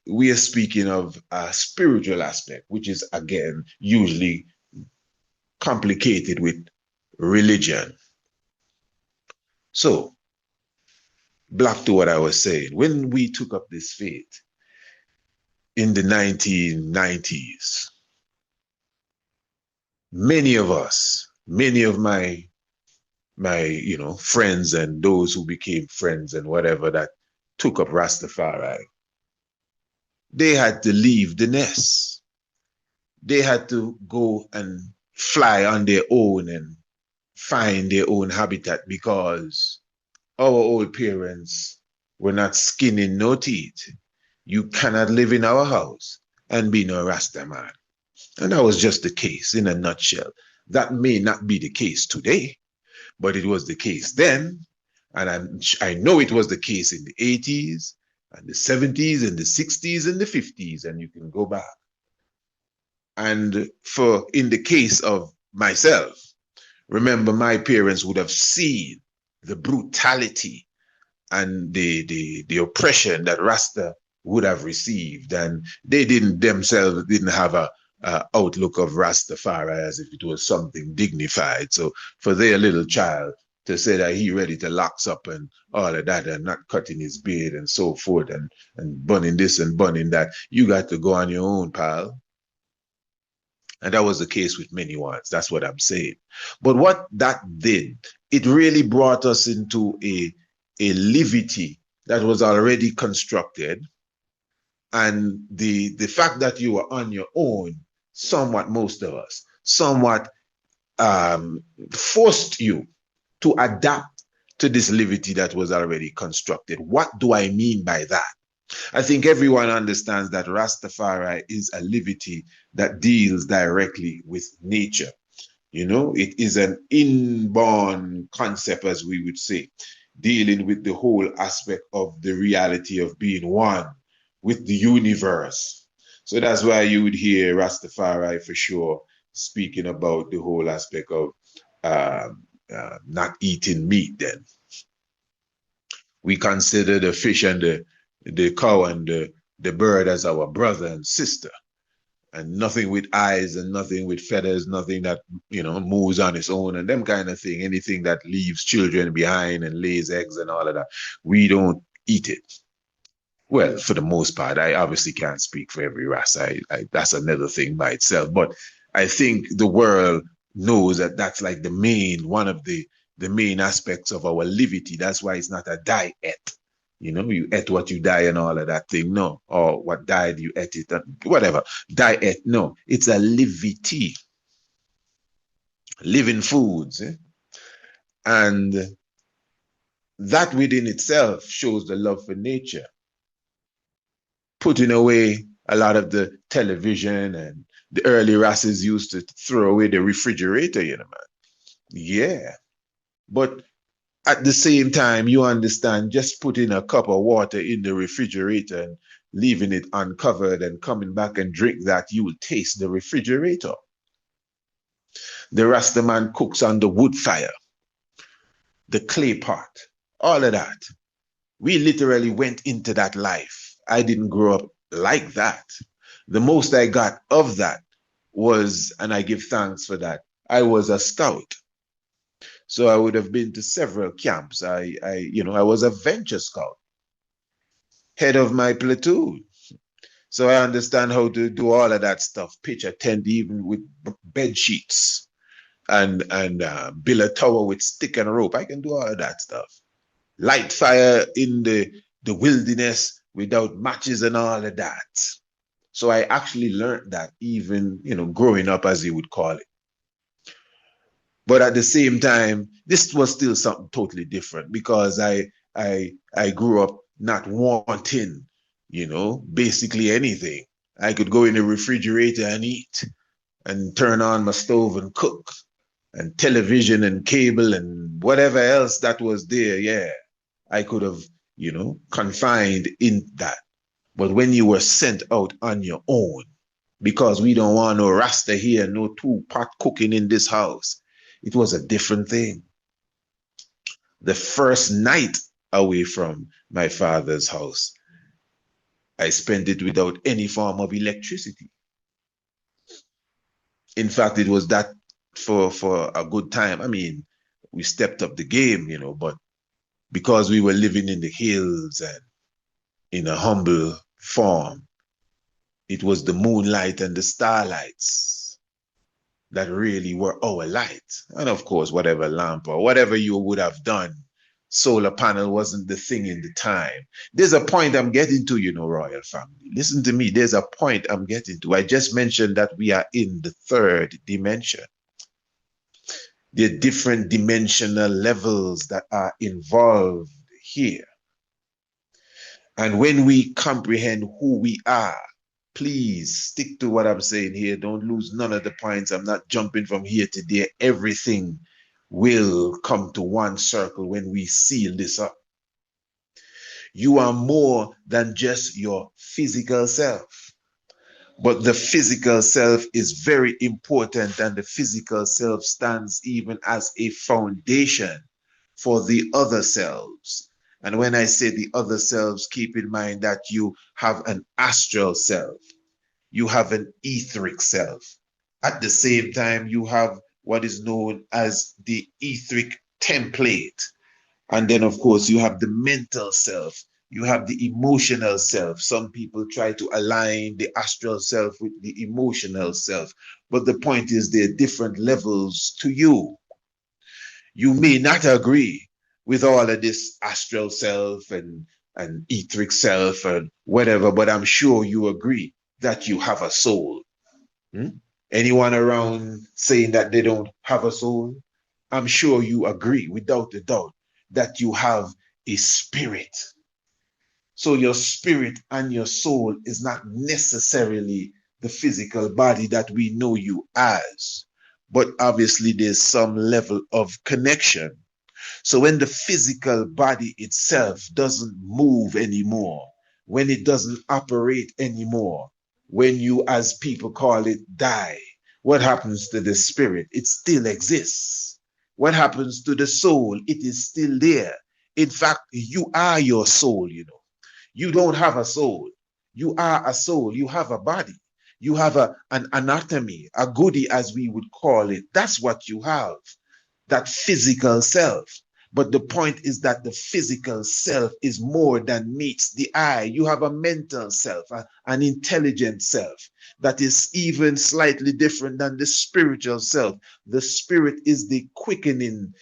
A: we are speaking of a spiritual aspect, which is, again, usually complicated with religion. So, back to what I was saying. When we took up this faith in the 1990s, many of us, many of my friends and those who became friends and whatever that took up Rastafari, they had to leave the nest. They had to go and fly on their own and find their own habitat because our old parents were not skinning no teeth. You cannot live in our house and be no Rasta man. And that was just the case in a nutshell. That may not be the case today, but it was the case then. And I know it was the case in the 80s and the 70s and the 60s and the 50s, and you can go back. And in the case of myself, remember, my parents would have seen the brutality and the oppression that Rasta would have received, and they themselves didn't have a outlook of Rastafari as if it was something dignified. So for their little child to say that he ready to locks up and all of that and not cutting his beard and so forth and bunning this and bunning that, you got to go on your own, pal. And that was the case with many ones. That's what I'm saying. But what that did, it really brought us into a livity that was already constructed. And the fact that you were on your own, somewhat, most of us, somewhat forced you to adapt to this livity that was already constructed. What do I mean by that? I think everyone understands that Rastafari is a livity that deals directly with nature. It is an inborn concept, as we would say, dealing with the whole aspect of the reality of being one with the universe. So that's why you would hear Rastafari for sure speaking about the whole aspect of not eating meat then. We consider the fish and the cow and the bird as our brother and sister, and nothing with eyes and nothing with feathers, nothing that moves on its own and them kind of thing. Anything that leaves children behind and lays eggs and all of that, we don't eat it. Well, for the most part, I obviously can't speak for every race. That's another thing by itself. But I think the world knows that that's like one of the main aspects of our livity. That's why it's not a diet. You ate what you die and all of that thing. No. Or what died, you ate it. Whatever. Diet. No. It's a livity. Living foods. And that within itself shows the love for nature. Putting away a lot of the television, and the early races used to throw away the refrigerator, man. Yeah. But at the same time, you understand, just putting a cup of water in the refrigerator and leaving it uncovered and coming back and drink that, you will taste the refrigerator. The Rastaman cooks on the wood fire, the clay pot, all of that. We literally went into that life. I didn't grow up like that. The most I got of that was, and I give thanks for that, I was a scout. So I would have been to several camps. I was a venture scout, head of my platoon. So I understand how to do all of that stuff, pitch a tent even with bed sheets and build a tower with stick and rope. I can do all of that stuff. Light fire in the wilderness without matches and all of that. So I actually learned that even, growing up, as you would call it. But at the same time, this was still something totally different because I grew up not wanting, basically anything. I could go in the refrigerator and eat and turn on my stove and cook and television and cable and whatever else that was there. Yeah, I could have, confined in that. But when you were sent out on your own, because we don't want no Rasta here, no two-pot cooking in this house, it was a different thing. The first night away from my father's house, I spent it without any form of electricity. In fact, it was that for a good time. I mean, we stepped up the game, but because we were living in the hills and in a humble form, it was the moonlight and the starlights that really were our light. And of course, whatever lamp or whatever you would have done, solar panel wasn't the thing in the time. There's a point I'm getting to, Royal Family. Listen to me. There's a point I'm getting to. I just mentioned that we are in the third dimension. There are different dimensional levels that are involved here. And when we comprehend who we are, please stick to what I'm saying here. Don't lose none of the points. I'm not jumping from here to there. Everything will come to one circle when we seal this up. You are more than just your physical self. But the physical self is very important, and the physical self stands even as a foundation for the other selves. And when I say the other selves, keep in mind that you have an astral self, you have an etheric self. At the same time, you have what is known as the etheric template. And then, of course, you have the mental self, you have the emotional self. Some people try to align the astral self with the emotional self. But the point is, there are different levels to you. You may not agree with all of this astral self and etheric self and whatever, but I'm sure you agree that you have a soul. Anyone around saying that they don't have a soul? I'm sure you agree without a doubt that you have a spirit. So your spirit and your soul is not necessarily the physical body that we know you as, but obviously there's some level of connection. So when the physical body itself doesn't move anymore, when it doesn't operate anymore, when you, as people call it, die, what happens to the spirit? It still exists. What happens to the soul? It is still there. In fact, you are your soul, You don't have a soul. You are a soul. You have a body. You have an anatomy, a goodie, as we would call it. That's what you have, that physical self. But the point is that the physical self is more than meets the eye. You have a mental self, an intelligent self that is even slightly different than the spiritual self. The spirit is the quickening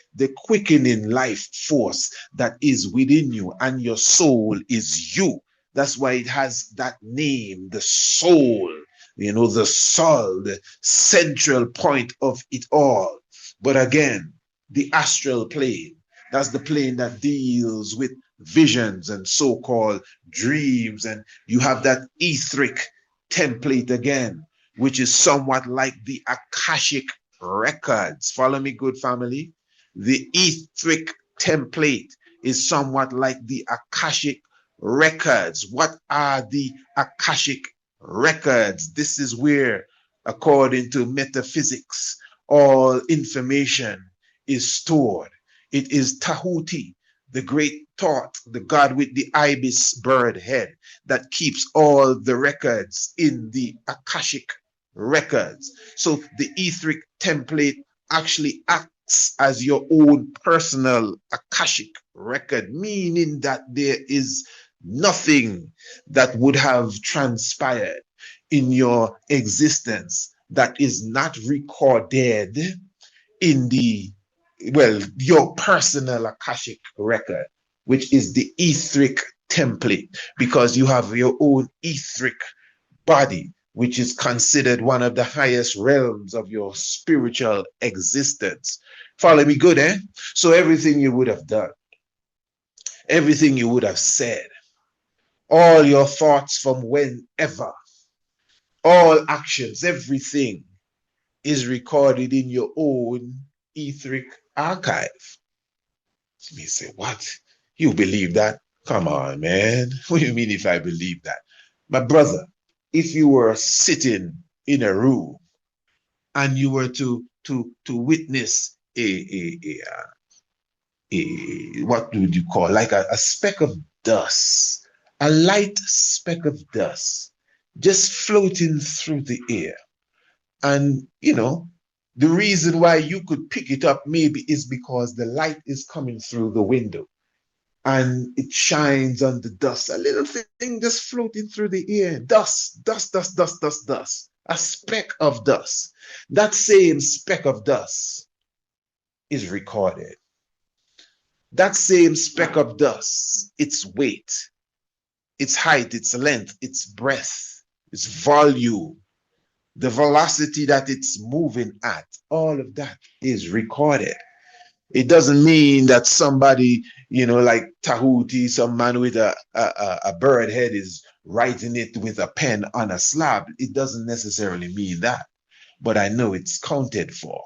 A: life force that is within you, and your soul is you. That's why it has that name, the soul, the soul, the central point of it all. But again, the astral plane, that's the plane that deals with visions and so-called dreams. And you have that etheric template again, which is somewhat like the Akashic records. Follow me, good family. The etheric template is somewhat like the Akashic records. What are the Akashic records? This is where, according to metaphysics, all information is stored. It is Tahuti, the great thought, the god with the ibis bird head, that keeps all the records in the Akashic records. So the etheric template actually acts as your own personal Akashic record, meaning that there is nothing that would have transpired in your existence that is not recorded in your personal Akashic record, which is the etheric template, because you have your own etheric body, which is considered one of the highest realms of your spiritual existence. Follow me good, eh? So everything you would have done, everything you would have said, all your thoughts from whenever, all actions, everything is recorded in your own etheric archive. Me say, what? You believe that? Come on, man. What do you mean if I believe that? My brother, if you were sitting in a room and you were to witness what would you call, like a speck of dust, a light speck of dust just floating through the air. And, the reason why you could pick it up maybe is because the light is coming through the window and it shines on the dust. A little thing just floating through the air. Dust, dust, dust, dust, dust, dust. A speck of dust. That same speck of dust is recorded. That same speck of dust, its weight, its height, its length, its breadth, its volume, the velocity that it's moving at, all of that is recorded. It doesn't mean that somebody, like Tahuti, some man with a bird head is writing it with a pen on a slab. It doesn't necessarily mean that, but I know it's counted for.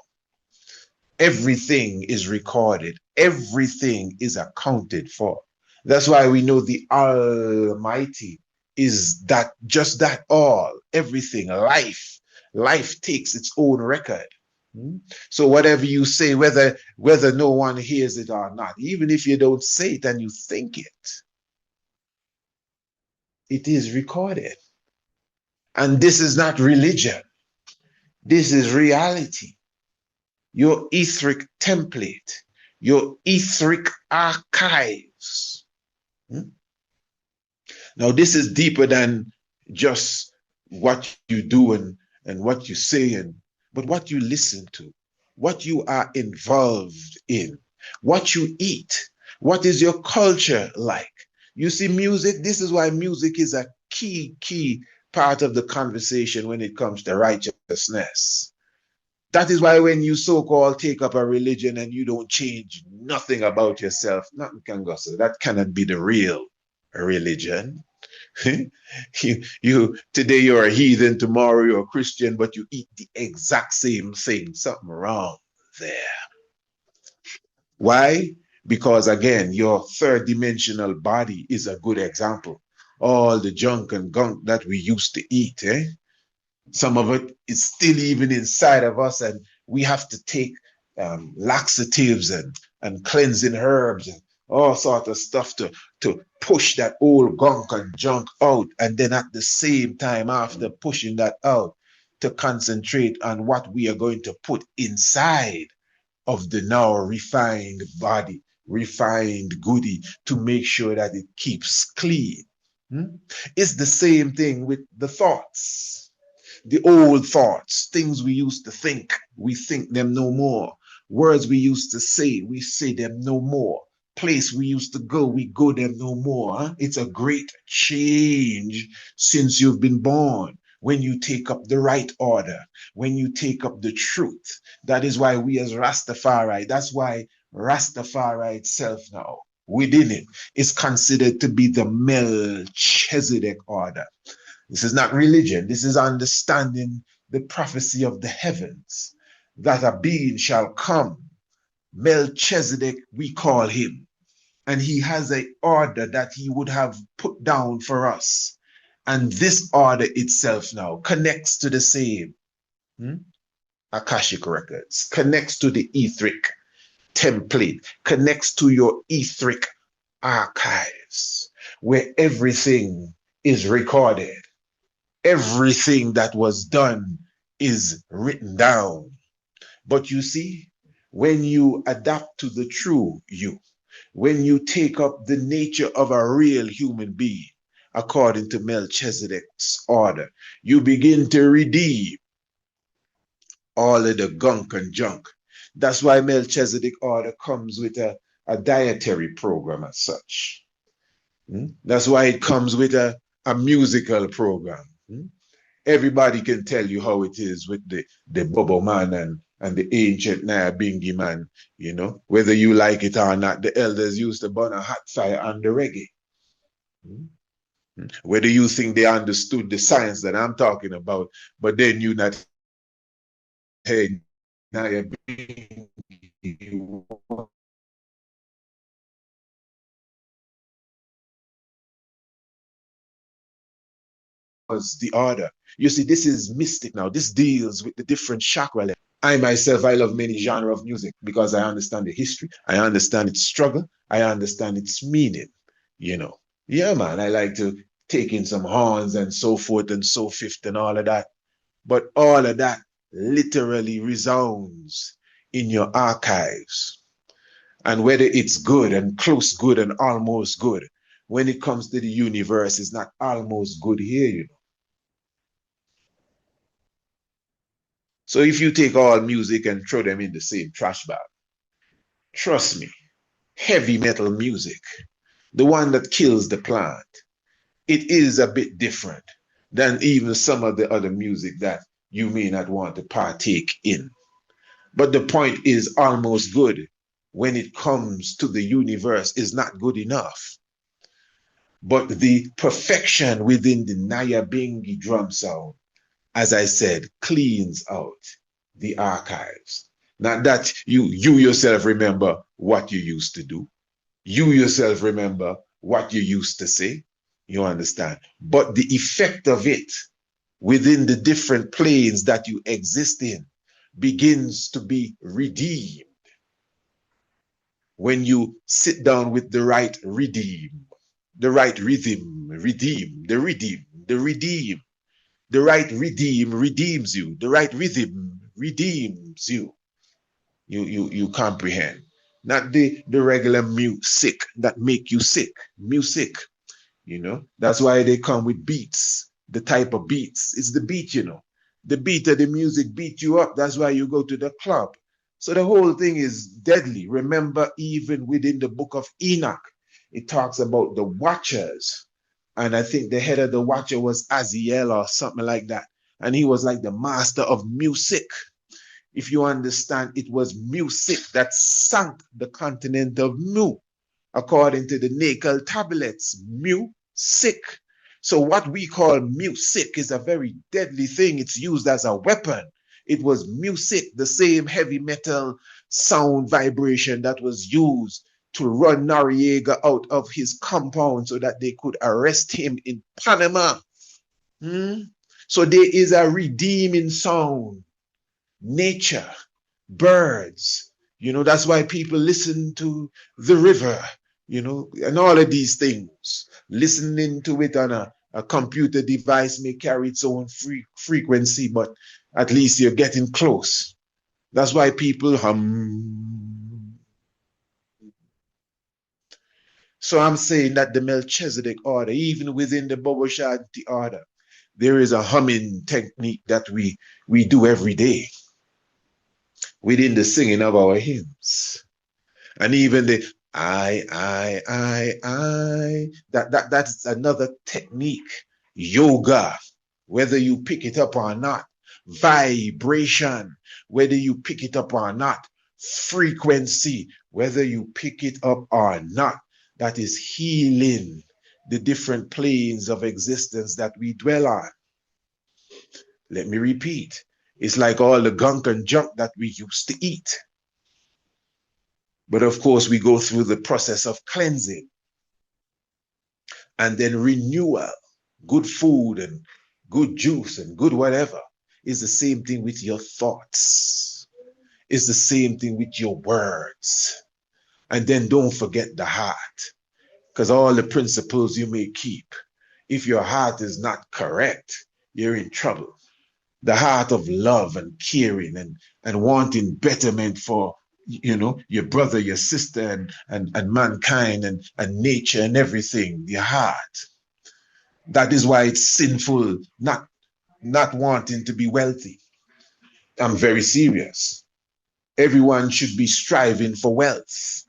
A: Everything is recorded. Everything is accounted for. That's why we know the Almighty is that, just that, all, everything, life. Life takes its own record. So whatever you say, whether no one hears it or not, even if you don't say it and you think it, it is recorded. And this is not religion. This is reality. Your etheric template, your etheric archives. Now, this is deeper than just what you do and what you say, but what you listen to, what you are involved in, what you eat, what is your culture like. You see, music, this is why music is a key part of the conversation when it comes to righteousness. That is why when you so-called take up a religion and you don't change nothing about yourself, nothing can go. So that cannot be the real religion. you today you're a heathen, tomorrow you're a Christian, but you eat the exact same thing. Something wrong there. Why? Because again, your third dimensional body is a good example. All the junk and gunk that we used to eat, some of it is still even inside of us, and we have to take laxatives and cleansing herbs and all sorts of stuff to push that old gunk and junk out. And then at the same time, after pushing that out, to concentrate on what we are going to put inside of the now refined body, refined goodie, to make sure that it keeps clean. It's the same thing with the thoughts. The old thoughts, things we used to think, we think them no more. Words we used to say, we say them no more. Place we used to go, we go them no more. It's a great change since you've been born. When you take up the right order, when you take up the truth. That is why we as Rastafari, that's why Rastafari itself now, within it, is considered to be the Melchizedek order. This is not religion. This is understanding the prophecy of the heavens, that a being shall come. Melchizedek, we call him. And he has an order that he would have put down for us. And this order itself now connects to the same Akashic records, connects to the etheric template, connects to your etheric archives, where everything is recorded. Everything that was done is written down. But you see, when you adapt to the true you, when you take up the nature of a real human being, according to Melchizedek's order, you begin to redeem all of the gunk and junk. That's why Melchizedek order comes with a dietary program as such. That's why it comes with a musical program. Everybody can tell you how it is with the Bobo man and the ancient Naya Bingi man, you know, whether you like it or not, the elders used to burn a hot fire on the reggae. Whether you think they understood the science that I'm talking about, but then you not, hey, Naya Bingi was the order. You see, this is mystic now. This deals with the different chakra levels. I myself, I love many genres of music because I understand the history, I understand its struggle, I understand its meaning, you know. Yeah, man, I like to take in some horns and so forth and so fifth and all of that. But all of that literally resounds in your archives. And whether it's good and close good and almost good, when it comes to the universe, it's not almost good here, you know. So if you take all music and throw them in the same trash bag, trust me, heavy metal music, the one that kills the plant, it is a bit different than even some of the other music that you may not want to partake in. But the point is almost good when it comes to the universe is not good enough. But the perfection within the Nyabingi drum sound, as I said, cleans out the archives. Not that you yourself remember what you used to do. You yourself remember what you used to say. You understand? But the effect of it within the different planes that you exist in begins to be redeemed when you sit down with the right redeem, the right rhythm, redeem, the redeem, the redeem. The right redeem redeems you. The right rhythm redeems you. You comprehend. Not the regular music that make you sick. Music, you know. That's why they come with beats. The type of beats. It's the beat, you know. The beat of the music beat you up. That's why you go to the club. So the whole thing is deadly. Remember, even within the book of Enoch, it talks about the watchers. And I think the head of the watcher was Aziel or something like that. And he was like the master of music. If you understand, it was music that sank the continent of Mu, according to the Nacal tablets. Music. So what we call music is a very deadly thing. It's used as a weapon. It was music, the same heavy metal sound vibration that was used to run Noriega out of his compound so that they could arrest him in Panama. So there is a redeeming sound. Nature, birds, you know, that's why people listen to the river, you know, and all of these things. Listening to it on a computer device may carry its own frequency, but at least you're getting close. That's why people hum. So I'm saying that the Melchizedek order, even within the Bobo Shanti order, there is a humming technique that we do every day within the singing of our hymns. And even the that's another technique. Yoga, whether you pick it up or not. Vibration, whether you pick it up or not. Frequency, whether you pick it up or not. That is healing the different planes of existence that we dwell on. Let me repeat. It's like all the gunk and junk that we used to eat. But of course, we go through the process of cleansing and then renewal. Good food and good juice and good whatever is the same thing with your thoughts. It's the same thing with your words. And then don't forget the heart, because all the principles you may keep, if your heart is not correct, you're in trouble. The heart of love and caring and wanting betterment for, you know, your brother, your sister, and mankind and nature and everything, your heart. That is why it's sinful not wanting to be wealthy. I'm very serious. Everyone should be striving for wealth.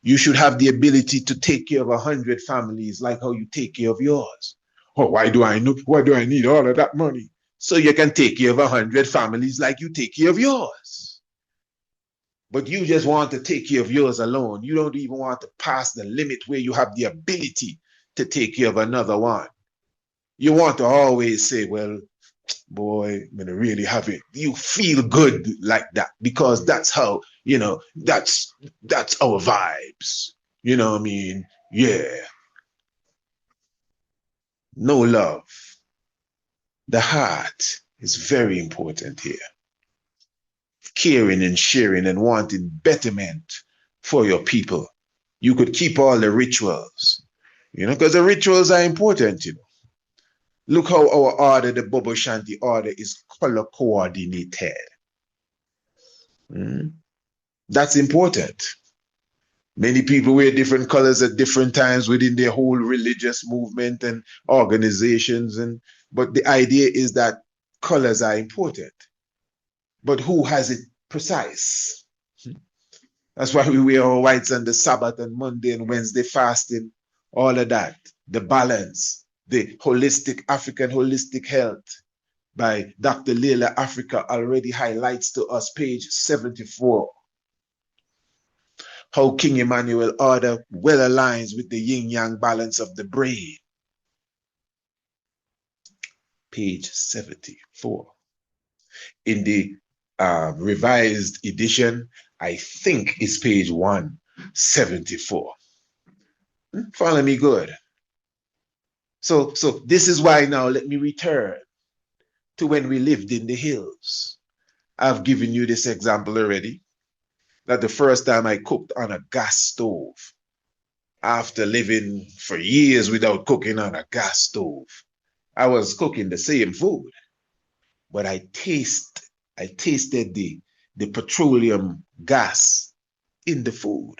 A: You should have the ability to take care of 100 families like how you take care of yours. Oh, why do I need all of that money? So you can take care of 100 families like you take care of yours. But you just want to take care of yours alone. You don't even want to pass the limit where you have the ability to take care of another one. You want to always say, well, boy, I'm gonna really have it. You feel good like that because that's how, that's our vibes. You know what I mean? Yeah. No love. The heart is very important here. Caring and sharing and wanting betterment for your people. You could keep all the rituals, because the rituals are important. Look how our order, the Bobo Shanti order, is color coordinated. Mm. That's important. Many people wear different colors at different times within their whole religious movement and organizations. But the idea is that colors are important. But who has it precise? That's why we wear our whites on the Sabbath and Monday and Wednesday fasting, all of that. The balance, the holistic, African holistic health by Dr. Leila Africa already highlights to us page 74 how King Emmanuel order well aligns with the yin-yang balance of the brain. Page 74. In the revised edition, I think it's page 174. Follow me good. So this is why now let me return to when we lived in the hills. I've given you this example already, that the first time I cooked on a gas stove, after living for years without cooking on a gas stove, I was cooking the same food, but I tasted the petroleum gas in the food.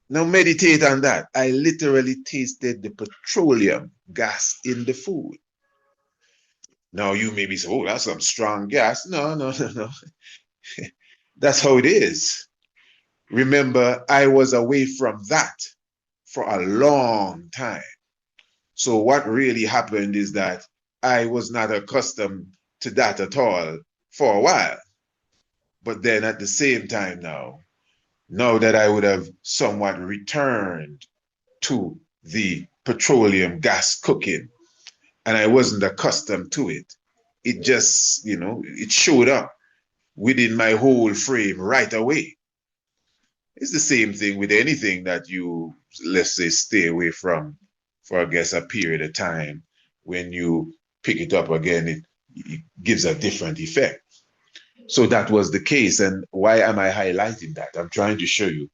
A: Now meditate on that. I literally tasted the petroleum gas in the food. Now you maybe say, oh, that's some strong gas. No. That's how it is. Remember, I was away from that for a long time. So what really happened is that I was not accustomed to that at all for a while. But then at the same time now that I would have somewhat returned to the petroleum gas cooking and I wasn't accustomed to it, it just, it showed up within my whole frame right away. It's the same thing with anything that you, let's say, stay away from for, I guess, a period of time. When you pick it up again, it gives a different effect. So that was the case. And why am I highlighting that? I'm trying to show you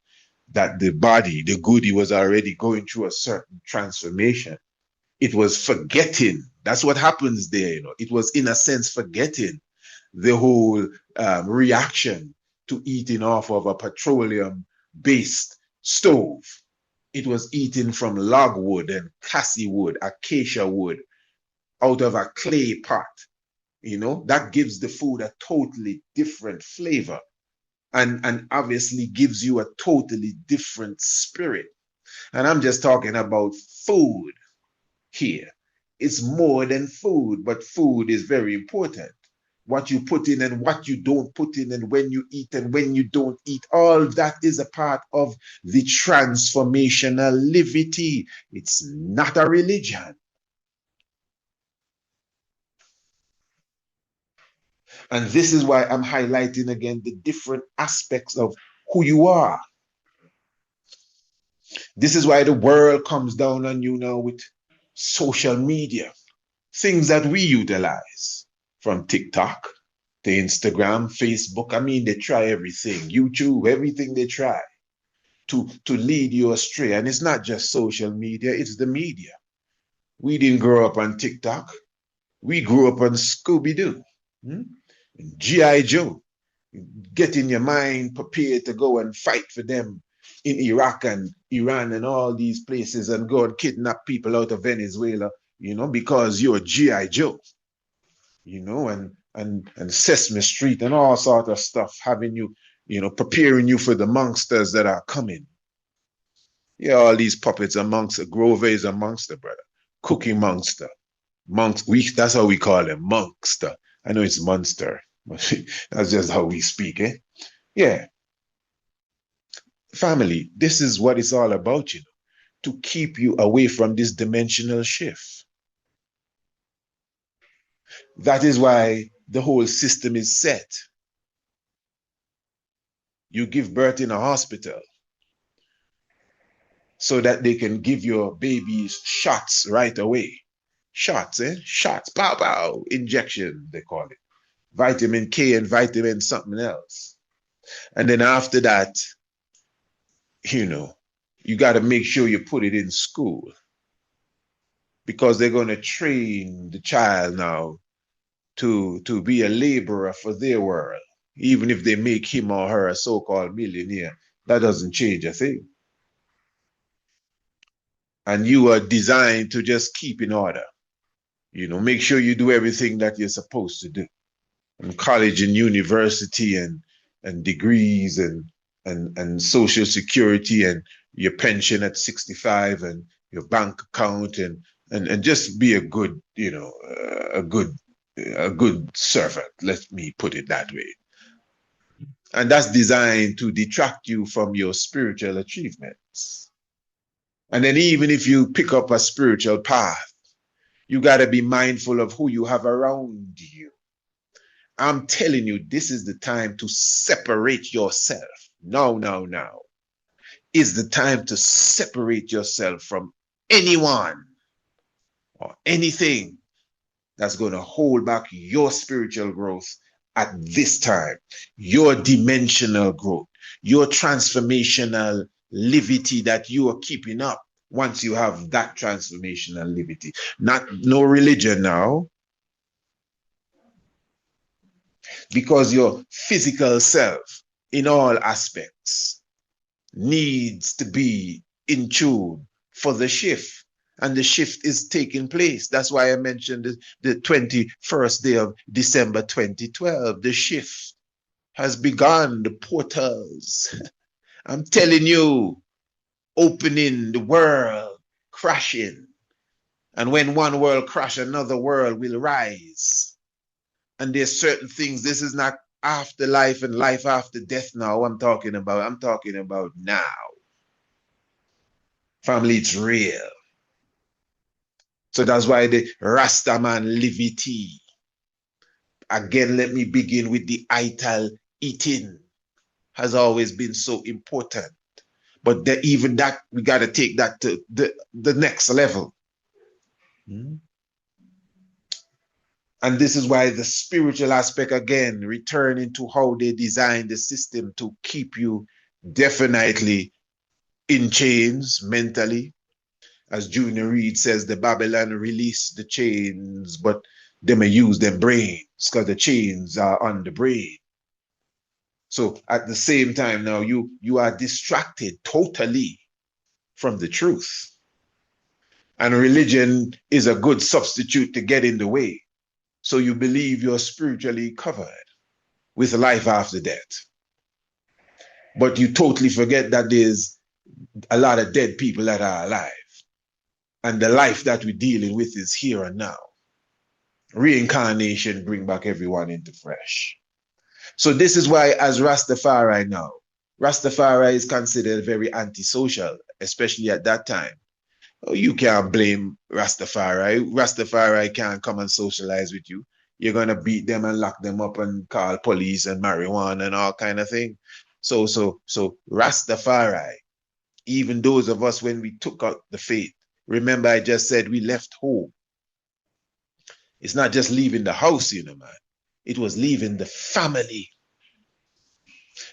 A: that the body, the goodie, was already going through a certain transformation. It was forgetting. That's what happens there. It was, in a sense, forgetting the whole reaction to eating off of a petroleum-based stove. It was eating from log wood and cassie wood, acacia wood, out of a clay pot. That gives the food a totally different flavor and obviously gives you a totally different spirit. And I'm just talking about food here. It's more than food, but food is very important. What you put in and what you don't put in, and when you eat and when you don't eat, all that is a part of the transformational livity. It's not a religion. And this is why I'm highlighting again the different aspects of who you are. This is why the world comes down on you now with social media, things that we utilize, from TikTok to Instagram, Facebook. I mean, they try everything, YouTube, everything they try to lead you astray. And it's not just social media, it's the media. We didn't grow up on TikTok. We grew up on Scooby-Doo, G.I. Joe. Getting your mind prepared to go and fight for them in Iraq and Iran and all these places and go and kidnap people out of Venezuela, because you're G.I. Joe, and Sesame Street and all sort of stuff, having you, preparing you for the monsters that are coming. Yeah, all these puppets are monsters. Grover is a monster, brother. Cookie Monster. Monks, that's how we call them, monkster. I know it's monster, but that's just how we speak, eh? Yeah. Family, this is what it's all about, to keep you away from this dimensional shift. That is why the whole system is set. You give birth in a hospital so that they can give your babies shots right away. Shots, eh? Shots, pow, pow, injection, they call it. Vitamin K and vitamin something else. And then after that, you know, you got to make sure you put it in school because they're going to train the child now to be a laborer for their world. Even if they make him or her a so-called millionaire, that doesn't change a thing. And you are designed to just keep in order. Make sure you do everything that you're supposed to do. And college and university and degrees and social security and your pension at 65 and your bank account and just be a good, a good servant. Let me put it that way. And that's designed to detract you from your spiritual achievements. And then even if you pick up a spiritual path, you got to be mindful of who you have around you. I'm telling you, this is the time to separate yourself. No. It's the time to separate yourself from anyone or anything that's going to hold back your spiritual growth at this time, your dimensional growth, your transformational livity that you are keeping up once you have that transformational livity. No religion now, because your physical self in all aspects needs to be in tune for the shift. And the shift is taking place. That's why I mentioned the 21st day of December 2012. The shift has begun, the portals. I'm telling you, opening the world, crashing. And when one world crash, another world will rise. And there's certain things, this is not afterlife and life after death now I'm talking about now. Family, it's real. So that's why the Rastaman Livity. Again, let me begin with the ital eating has always been so important. But even that, we got to take that to the next level. And this is why the spiritual aspect, again, returning to how they designed the system to keep you definitely in chains mentally. As Junior Reed says, the Babylon released the chains, but they may use their brains because the chains are on the brain. So at the same time now, you are distracted totally from the truth. And religion is a good substitute to get in the way. So you believe you're spiritually covered with life after death. But you totally forget that there's a lot of dead people that are alive. And the life that we're dealing with is here and now. Reincarnation bring back everyone into fresh. So this is why, as Rastafari now, Rastafari is considered very antisocial, especially at that time. You can't blame Rastafari. Rastafari can't come and socialize with you. You're going to beat them and lock them up and call police and marijuana and all kind of thing. So Rastafari, even those of us when we took out the faith, remember I just said we left home. It's not just leaving the house, man. It was leaving the family.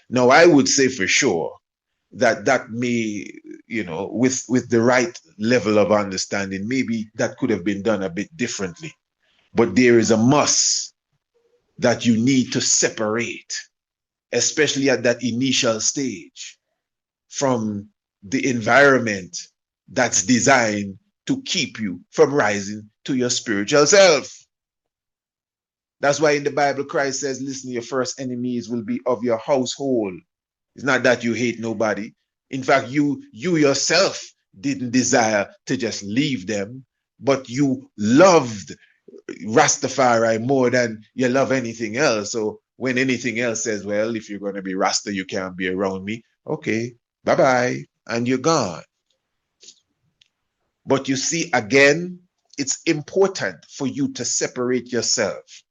A: Now, I would say for sure that may, with the right level of understanding, maybe that could have been done a bit differently. But there is a must that you need to separate, especially at that initial stage, from the environment that's designed to keep you from rising to your spiritual self. That's why in the Bible, Christ says, listen, your first enemies will be of your household. It's not that you hate nobody. In fact, you yourself didn't desire to just leave them, but you loved Rastafari more than you love anything else. So when anything else says, well, if you're going to be Rasta, you can't be around me. Okay, bye-bye. And you're gone. But you see, again, it's important for you to separate yourself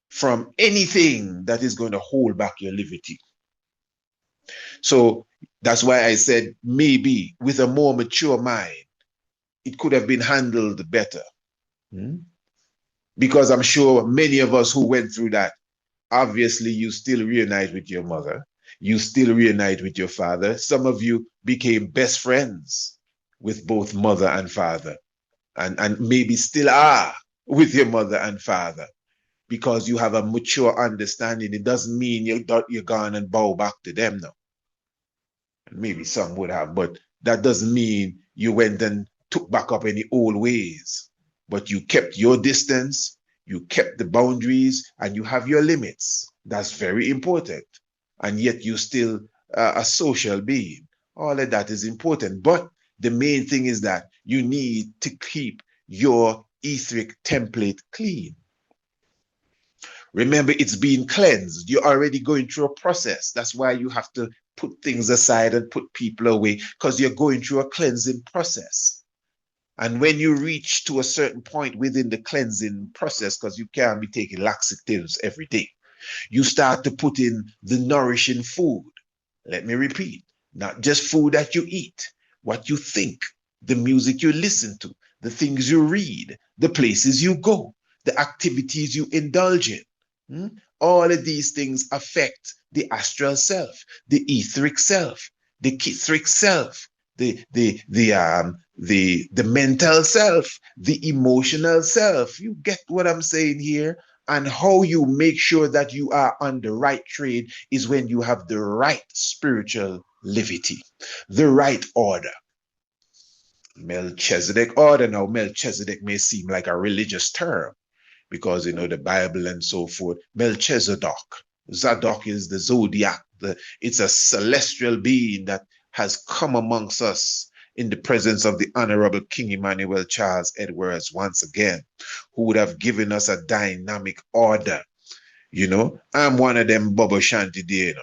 A: from anything that is going to hold back your liberty. So that's why I said maybe with a more mature mind, it could have been handled better. Because I'm sure many of us who went through that, obviously you still reunite with your mother. You still reunite with your father. Some of you became best friends with both mother and father, and maybe still are with your mother and father because you have a mature understanding. It doesn't mean you're gone and bow back to them now. Maybe some would have, but that doesn't mean you went and took back up any old ways. But you kept your distance, you kept the boundaries, and you have your limits. That's very important. And yet you're still a social being. All of that is important. But the main thing is that you need to keep your etheric template clean. Remember, it's being cleansed. You're already going through a process. That's why you have to put things aside and put people away, because you're going through a cleansing process. And when you reach to a certain point within the cleansing process, because you can't be taking laxatives every day, you start to put in the nourishing food. Let me repeat, not just food that you eat, what you think, the music you listen to, the things you read, the places you go, the activities you indulge in. All of these things affect the astral self, the etheric self, the kithric self, the mental self, the emotional self. You get what I'm saying here? And how you make sure that you are on the right trade is when you have the right spiritual livity, the right order. Melchizedek order. Now, Melchizedek may seem like a religious term because, the Bible and so forth. Melchizedek. Zadok is the zodiac. It's a celestial being that has come amongst us in the presence of the Honorable King Emmanuel Charles Edwards once again, who would have given us a dynamic order. I'm one of them Bobo Shanti there,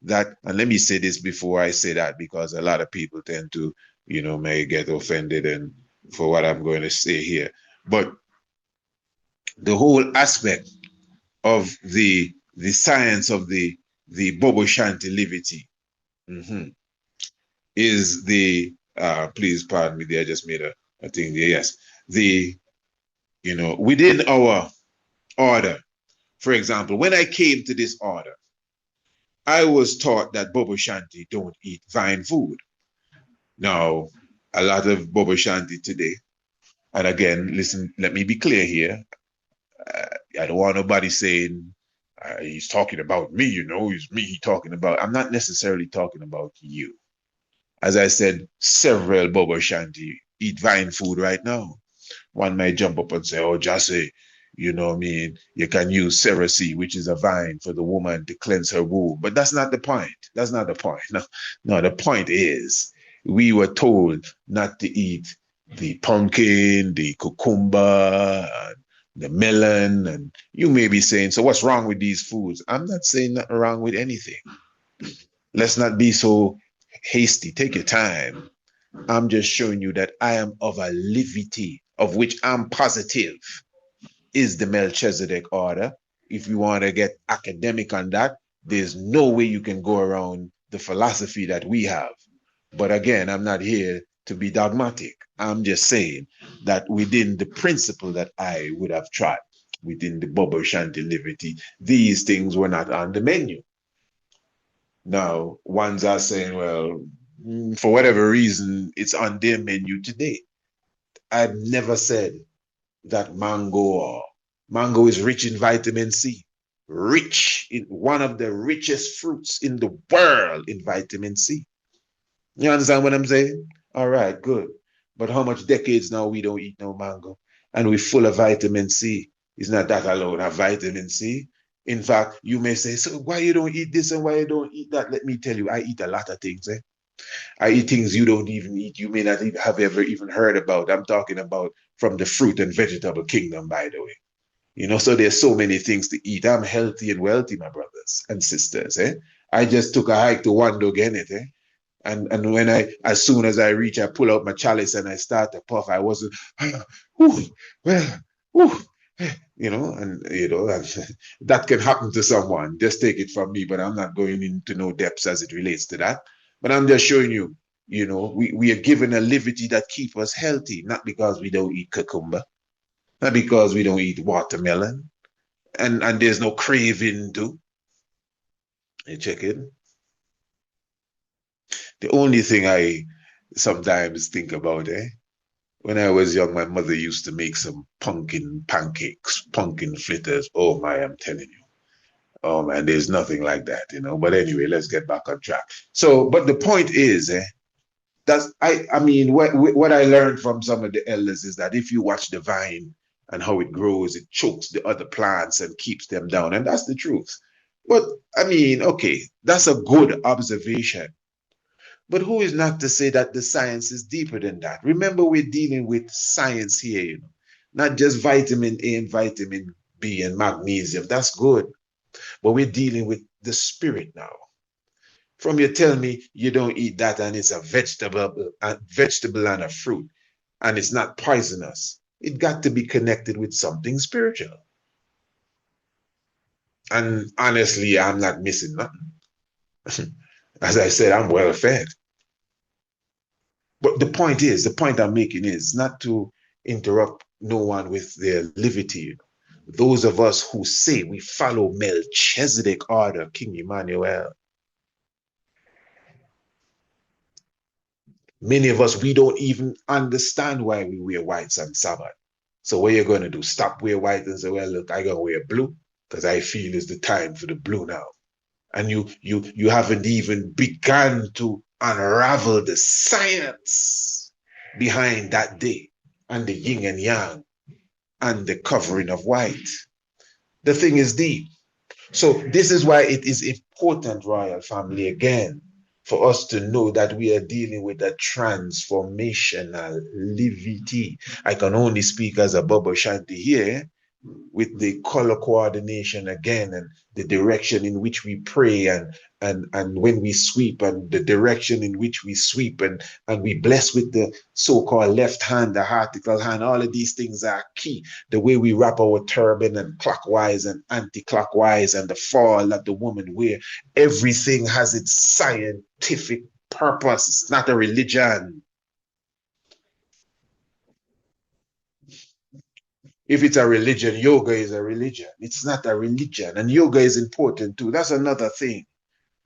A: that, and let me say this before I say that, because a lot of people tend to, may get offended and for what I'm going to say here. But the whole aspect of the science of the Bobo Shanti Livity is the please pardon me there, I just made a thing there. Yes, within our order, for example, when I came to this order, I was taught that Bobo Shanti don't eat vine food. Now, a lot of Bobo Shanti today, and again, listen, let me be clear here. I don't want nobody saying he's talking about me, it's me talking about. I'm not necessarily talking about you. As I said, several Bobo Shanti eat vine food right now. One might jump up and say, oh, Jassy, you can use cerasee, which is a vine for the woman to cleanse her womb. But that's not the point. That's not the point. No, the point is we were told not to eat the pumpkin, the cucumber, the melon. And you may be saying, so what's wrong with these foods? I'm not saying nothing wrong with anything. Let's not be so hasty. Take your time. I'm just showing you that I am of a livity, of which I'm positive is the Melchizedek order. If you want to get academic on that, there's no way you can go around the philosophy that we have. But again, I'm not here to be dogmatic. I'm just saying that within the principle that I would have tried, within the Bobo Shanti Livity, these things were not on the menu. Now, ones are saying, well, for whatever reason, it's on their menu today. I've never said that mango is rich in vitamin C, rich in one of the richest fruits in the world in vitamin C. You understand what I'm saying? All right, good. But how much decades now we don't eat no mango and we're full of vitamin C? It's not that alone, have vitamin C. In fact, you may say, so why you don't eat this and why you don't eat that? Let me tell you, I eat a lot of things. I eat things you don't even eat. You may not even have ever even heard about. I'm talking about from the fruit and vegetable kingdom, by the way. So there's so many things to eat. I'm healthy and wealthy, my brothers and sisters. I just took a hike to Wando Genet, and when as soon as I reach, I pull out my chalice and I start to puff. I wasn't, whew, well, whew, and that can happen to someone. Just take it from me, but I'm not going into no depths as it relates to that. But I'm just showing you, we are given a livity that keeps us healthy, not because we don't eat cucumber, not because we don't eat watermelon, and there's no craving to. You check it. The only thing I sometimes think about, when I was young, my mother used to make some pumpkin pancakes, pumpkin fritters. Oh my, I'm telling you. Oh man, there's nothing like that. But anyway, let's get back on track. So, but the point is, that's I mean, what I learned from some of the elders is that if you watch the vine and how it grows, it chokes the other plants and keeps them down, and that's the truth. But I mean, okay, that's a good observation. But who is not to say that the science is deeper than that? Remember, we're dealing with science here, not just vitamin A and vitamin B and magnesium. That's good. But we're dealing with the spirit now. From you tell me you don't eat that and it's a vegetable and a fruit, and it's not poisonous. It got to be connected with something spiritual. And honestly, I'm not missing nothing. As I said, I'm well fed. But the point I'm making is not to interrupt no one with their livity. Those of us who say we follow Melchizedek order, King Emmanuel, many of us, we don't even understand why we wear whites on Sabbath. So what you're going to do? Stop wear white and say, well, look, I going to wear blue because I feel it's the time for the blue now. And you haven't even begun to unravel the science behind that day and the yin and yang and the covering of white. The thing is deep. So this is why it is important, royal family, again, for us to know that we are dealing with a transformational livity. I can only speak as a Baba Shanti here, with the color coordination again, and the direction in which we pray, and when we sweep, and the direction in which we sweep, and we bless with the so-called left hand, the vertical hand. All of these things are key. The way we wrap our turban, and clockwise and anti-clockwise, and the fall that the woman wear, everything has its scientific purpose. It's not a religion. If it's a religion, yoga is a religion. It's not a religion. And yoga is important too. That's another thing.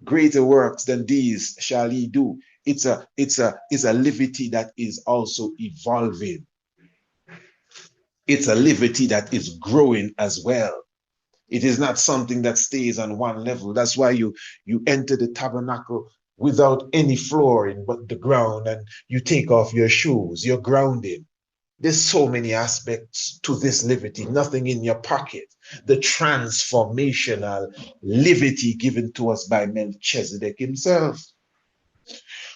A: Greater works than these shall he do. It's a livity that is also evolving. It's a livity that is growing as well. It is not something that stays on one level. That's why you enter the tabernacle without any flooring but the ground, and you take off your shoes. You're grounded. There's so many aspects to this livity, nothing in your pocket. The transformational livity given to us by Melchizedek himself.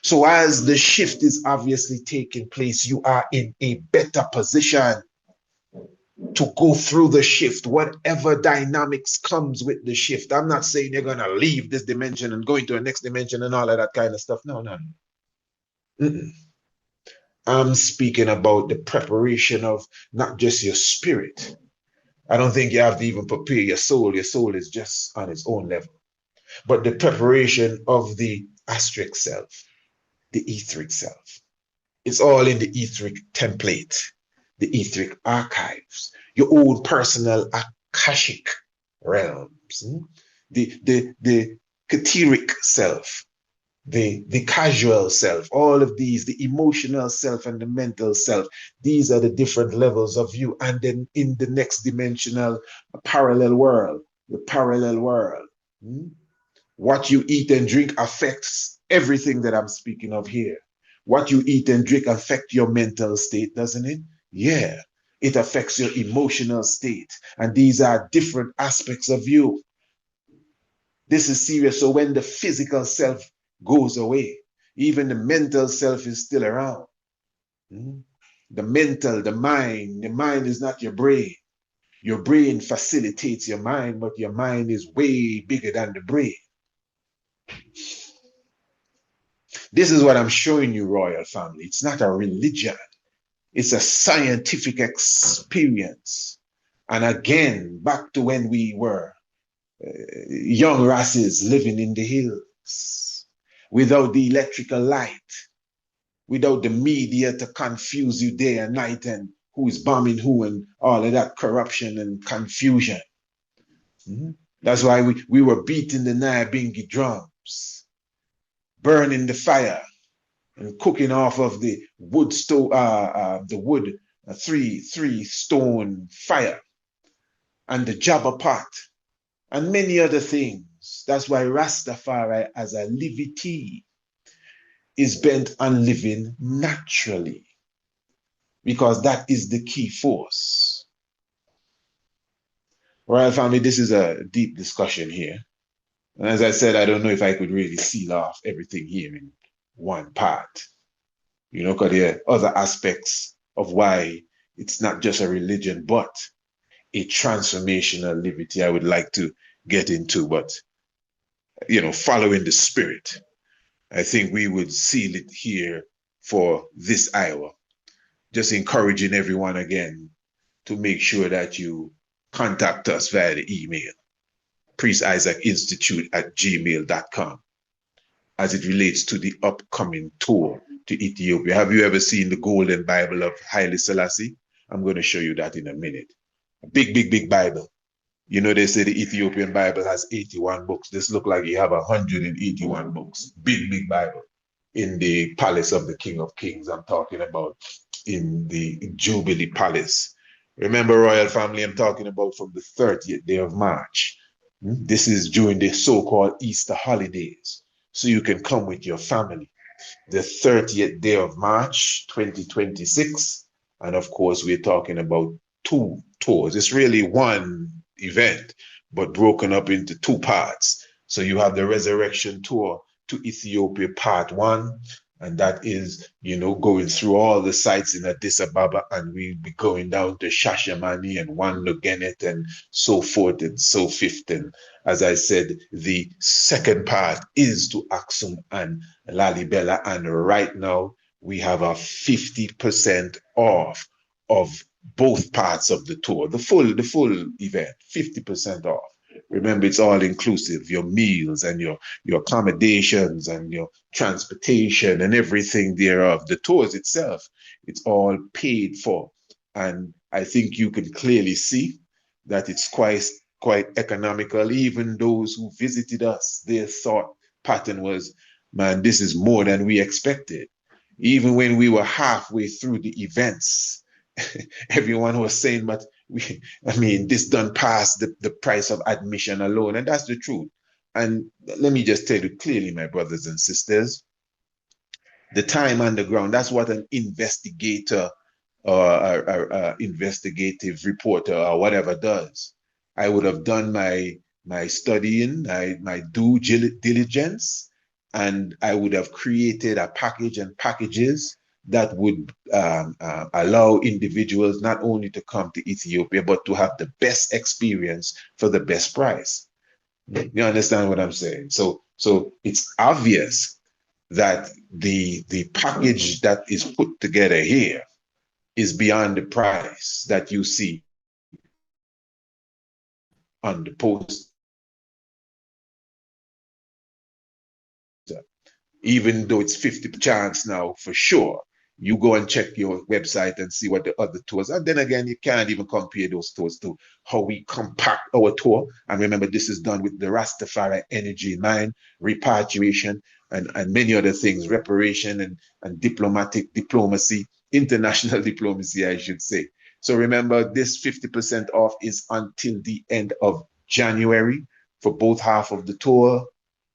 A: So as the shift is obviously taking place, you are in a better position to go through the shift, whatever dynamics comes with the shift. I'm not saying you're going to leave this dimension and go into a next dimension and all of that kind of stuff. No, no. Mm-mm. I'm speaking about the preparation of not just your spirit. I don't think you have to even prepare your soul. Your soul is just on its own level. But the preparation of the astric self, the etheric self. It's all in the etheric template, the etheric archives, your own personal akashic realms, the kateric self, the casual self, all of these, the emotional self and the mental self. These are the different levels of you. And then in the next dimensional parallel world, the parallel world, what you eat and drink affects everything that I'm speaking of here. What you eat and drink affect your mental state, doesn't it? Yeah, it affects your emotional state. And these are different aspects of you. This is serious. So when the physical self goes away, Even the mental self is still around. The mental, the mind is not your brain. Your brain facilitates your mind, but your mind is way bigger than the brain. This is what I'm showing you, royal family. It's not a religion. It's a scientific experience. And again, back to when we were young races living in the hills, without the electrical light, without the media to confuse you day and night and who is bombing who and all of that corruption and confusion. That's why we were beating the Nyabingi drums, burning the fire, and cooking off of the wood stove, the wood three stone fire, and the jabber pot, and many other things. That's why Rastafari, as a Livity, is bent on living naturally, because that is the key force. Royal family, this is a deep discussion here. And as I said, I don't know if I could really seal off everything here in one part, because there are other aspects of why it's not just a religion, but a transformational liberty I would like to get into. But, following the spirit, I think we would seal it here for this hour. Just encouraging everyone again to make sure that you contact us via the email, priestisaacinstitute@gmail.com, as it relates to the upcoming tour to Ethiopia. Have you ever seen the Golden Bible of Haile Selassie? I'm going to show you that in a minute. A big, big, big Bible. They say the Ethiopian Bible has 81 books. This look like you have 181 books. Big, big Bible in the palace of the King of Kings. I'm talking about in the Jubilee Palace. Remember, royal family, I'm talking about from the 30th day of March. This is during the so-called Easter holidays. So you can come with your family. The 30th day of March, 2026. And of course, we're talking about 2 tours. It's really one event, but broken up into 2 parts. So you have the Resurrection Tour to Ethiopia, part 1. And that is, going through all the sites in Addis Ababa, and we'll be going down to Shashamani and One Lugenet and so forth and so fifth. And as I said, the second part is to Aksum and Lalibela. And right now we have a 50% off of both parts of the tour, the full event, 50% off. Remember, it's all inclusive, your meals and your accommodations and your transportation and everything thereof. The tours itself, it's all paid for. And I think you can clearly see that it's quite economical. Even those who visited us, their thought pattern was, man, this is more than we expected. Even when we were halfway through the events, everyone was saying, but this done past the price of admission alone. And that's the truth. And let me just tell you clearly, my brothers and sisters, the time on the ground, that's what an investigator or investigative reporter or whatever does. I would have done my studying, my due diligence, and I would have created a package and packages that would allow individuals not only to come to Ethiopia, but to have the best experience for the best price. You understand what I'm saying? So it's obvious that the package that is put together here is beyond the price that you see on the post. Even though it's 50% chance now for sure, you go and check your website and see what the other tours are. And then again, you can't even compare those tours to how we compact our tour. And remember, this is done with the Rastafari energy in mind, repatriation, and many other things, reparation and diplomacy, international diplomacy, I should say. So remember, this 50% off is until the end of January for both half of the tour.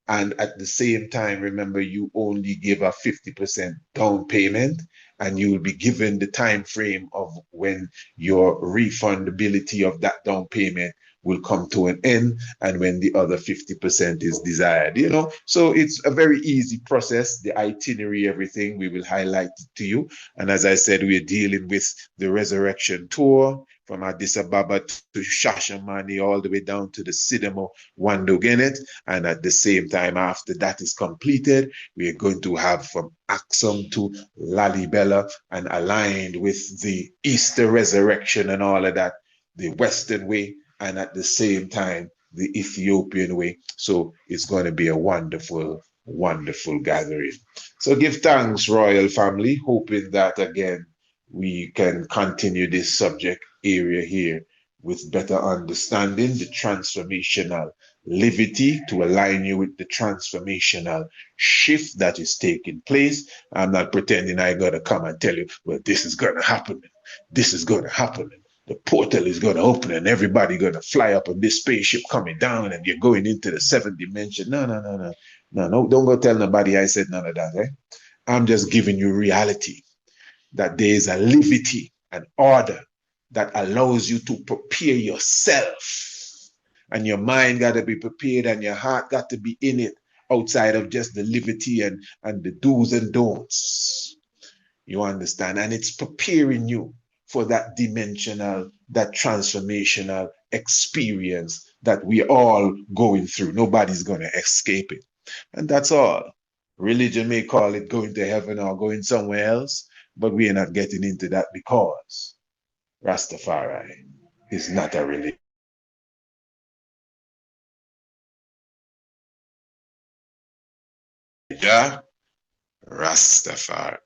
A: And at the same time, remember, you only give a 50% down payment, and you will be given the time frame of when your refundability of that down payment will come to an end and when the other 50% is desired, So it's a very easy process. The itinerary, everything, we will highlight it to you. And as I said, we're dealing with the resurrection tour from Addis Ababa to Shashamane, all the way down to the Sidamo Wandogenet. And at the same time, after that is completed, we are going to have from Axum to Lalibela, and aligned with the Easter resurrection and all of that, the Western way, and at the same time, the Ethiopian way. So it's going to be a wonderful, wonderful gathering. So give thanks, Royal Family, hoping that again we can continue this subject area here with better understanding, the transformational livity to align you with the transformational shift that is taking place. I'm not pretending I got to come and tell you, well, this is going to happen. This is going to happen. The portal is going to open and everybody going to fly up on this spaceship coming down and you're going into the seventh dimension. No, no, no, no. No, don't go tell nobody I said none of that. Eh? I'm just giving you reality that there is a livity, an order that allows you to prepare yourself. And your mind got to be prepared and your heart got to be in it outside of just the livity and the do's and don'ts. You understand? And it's preparing you for that dimensional, that transformational experience that we're all going through. Nobody's going to escape it. And that's all. Religion may call it going to heaven or going somewhere else, but we are not getting into that because Rastafari is not a religion. Rastafari.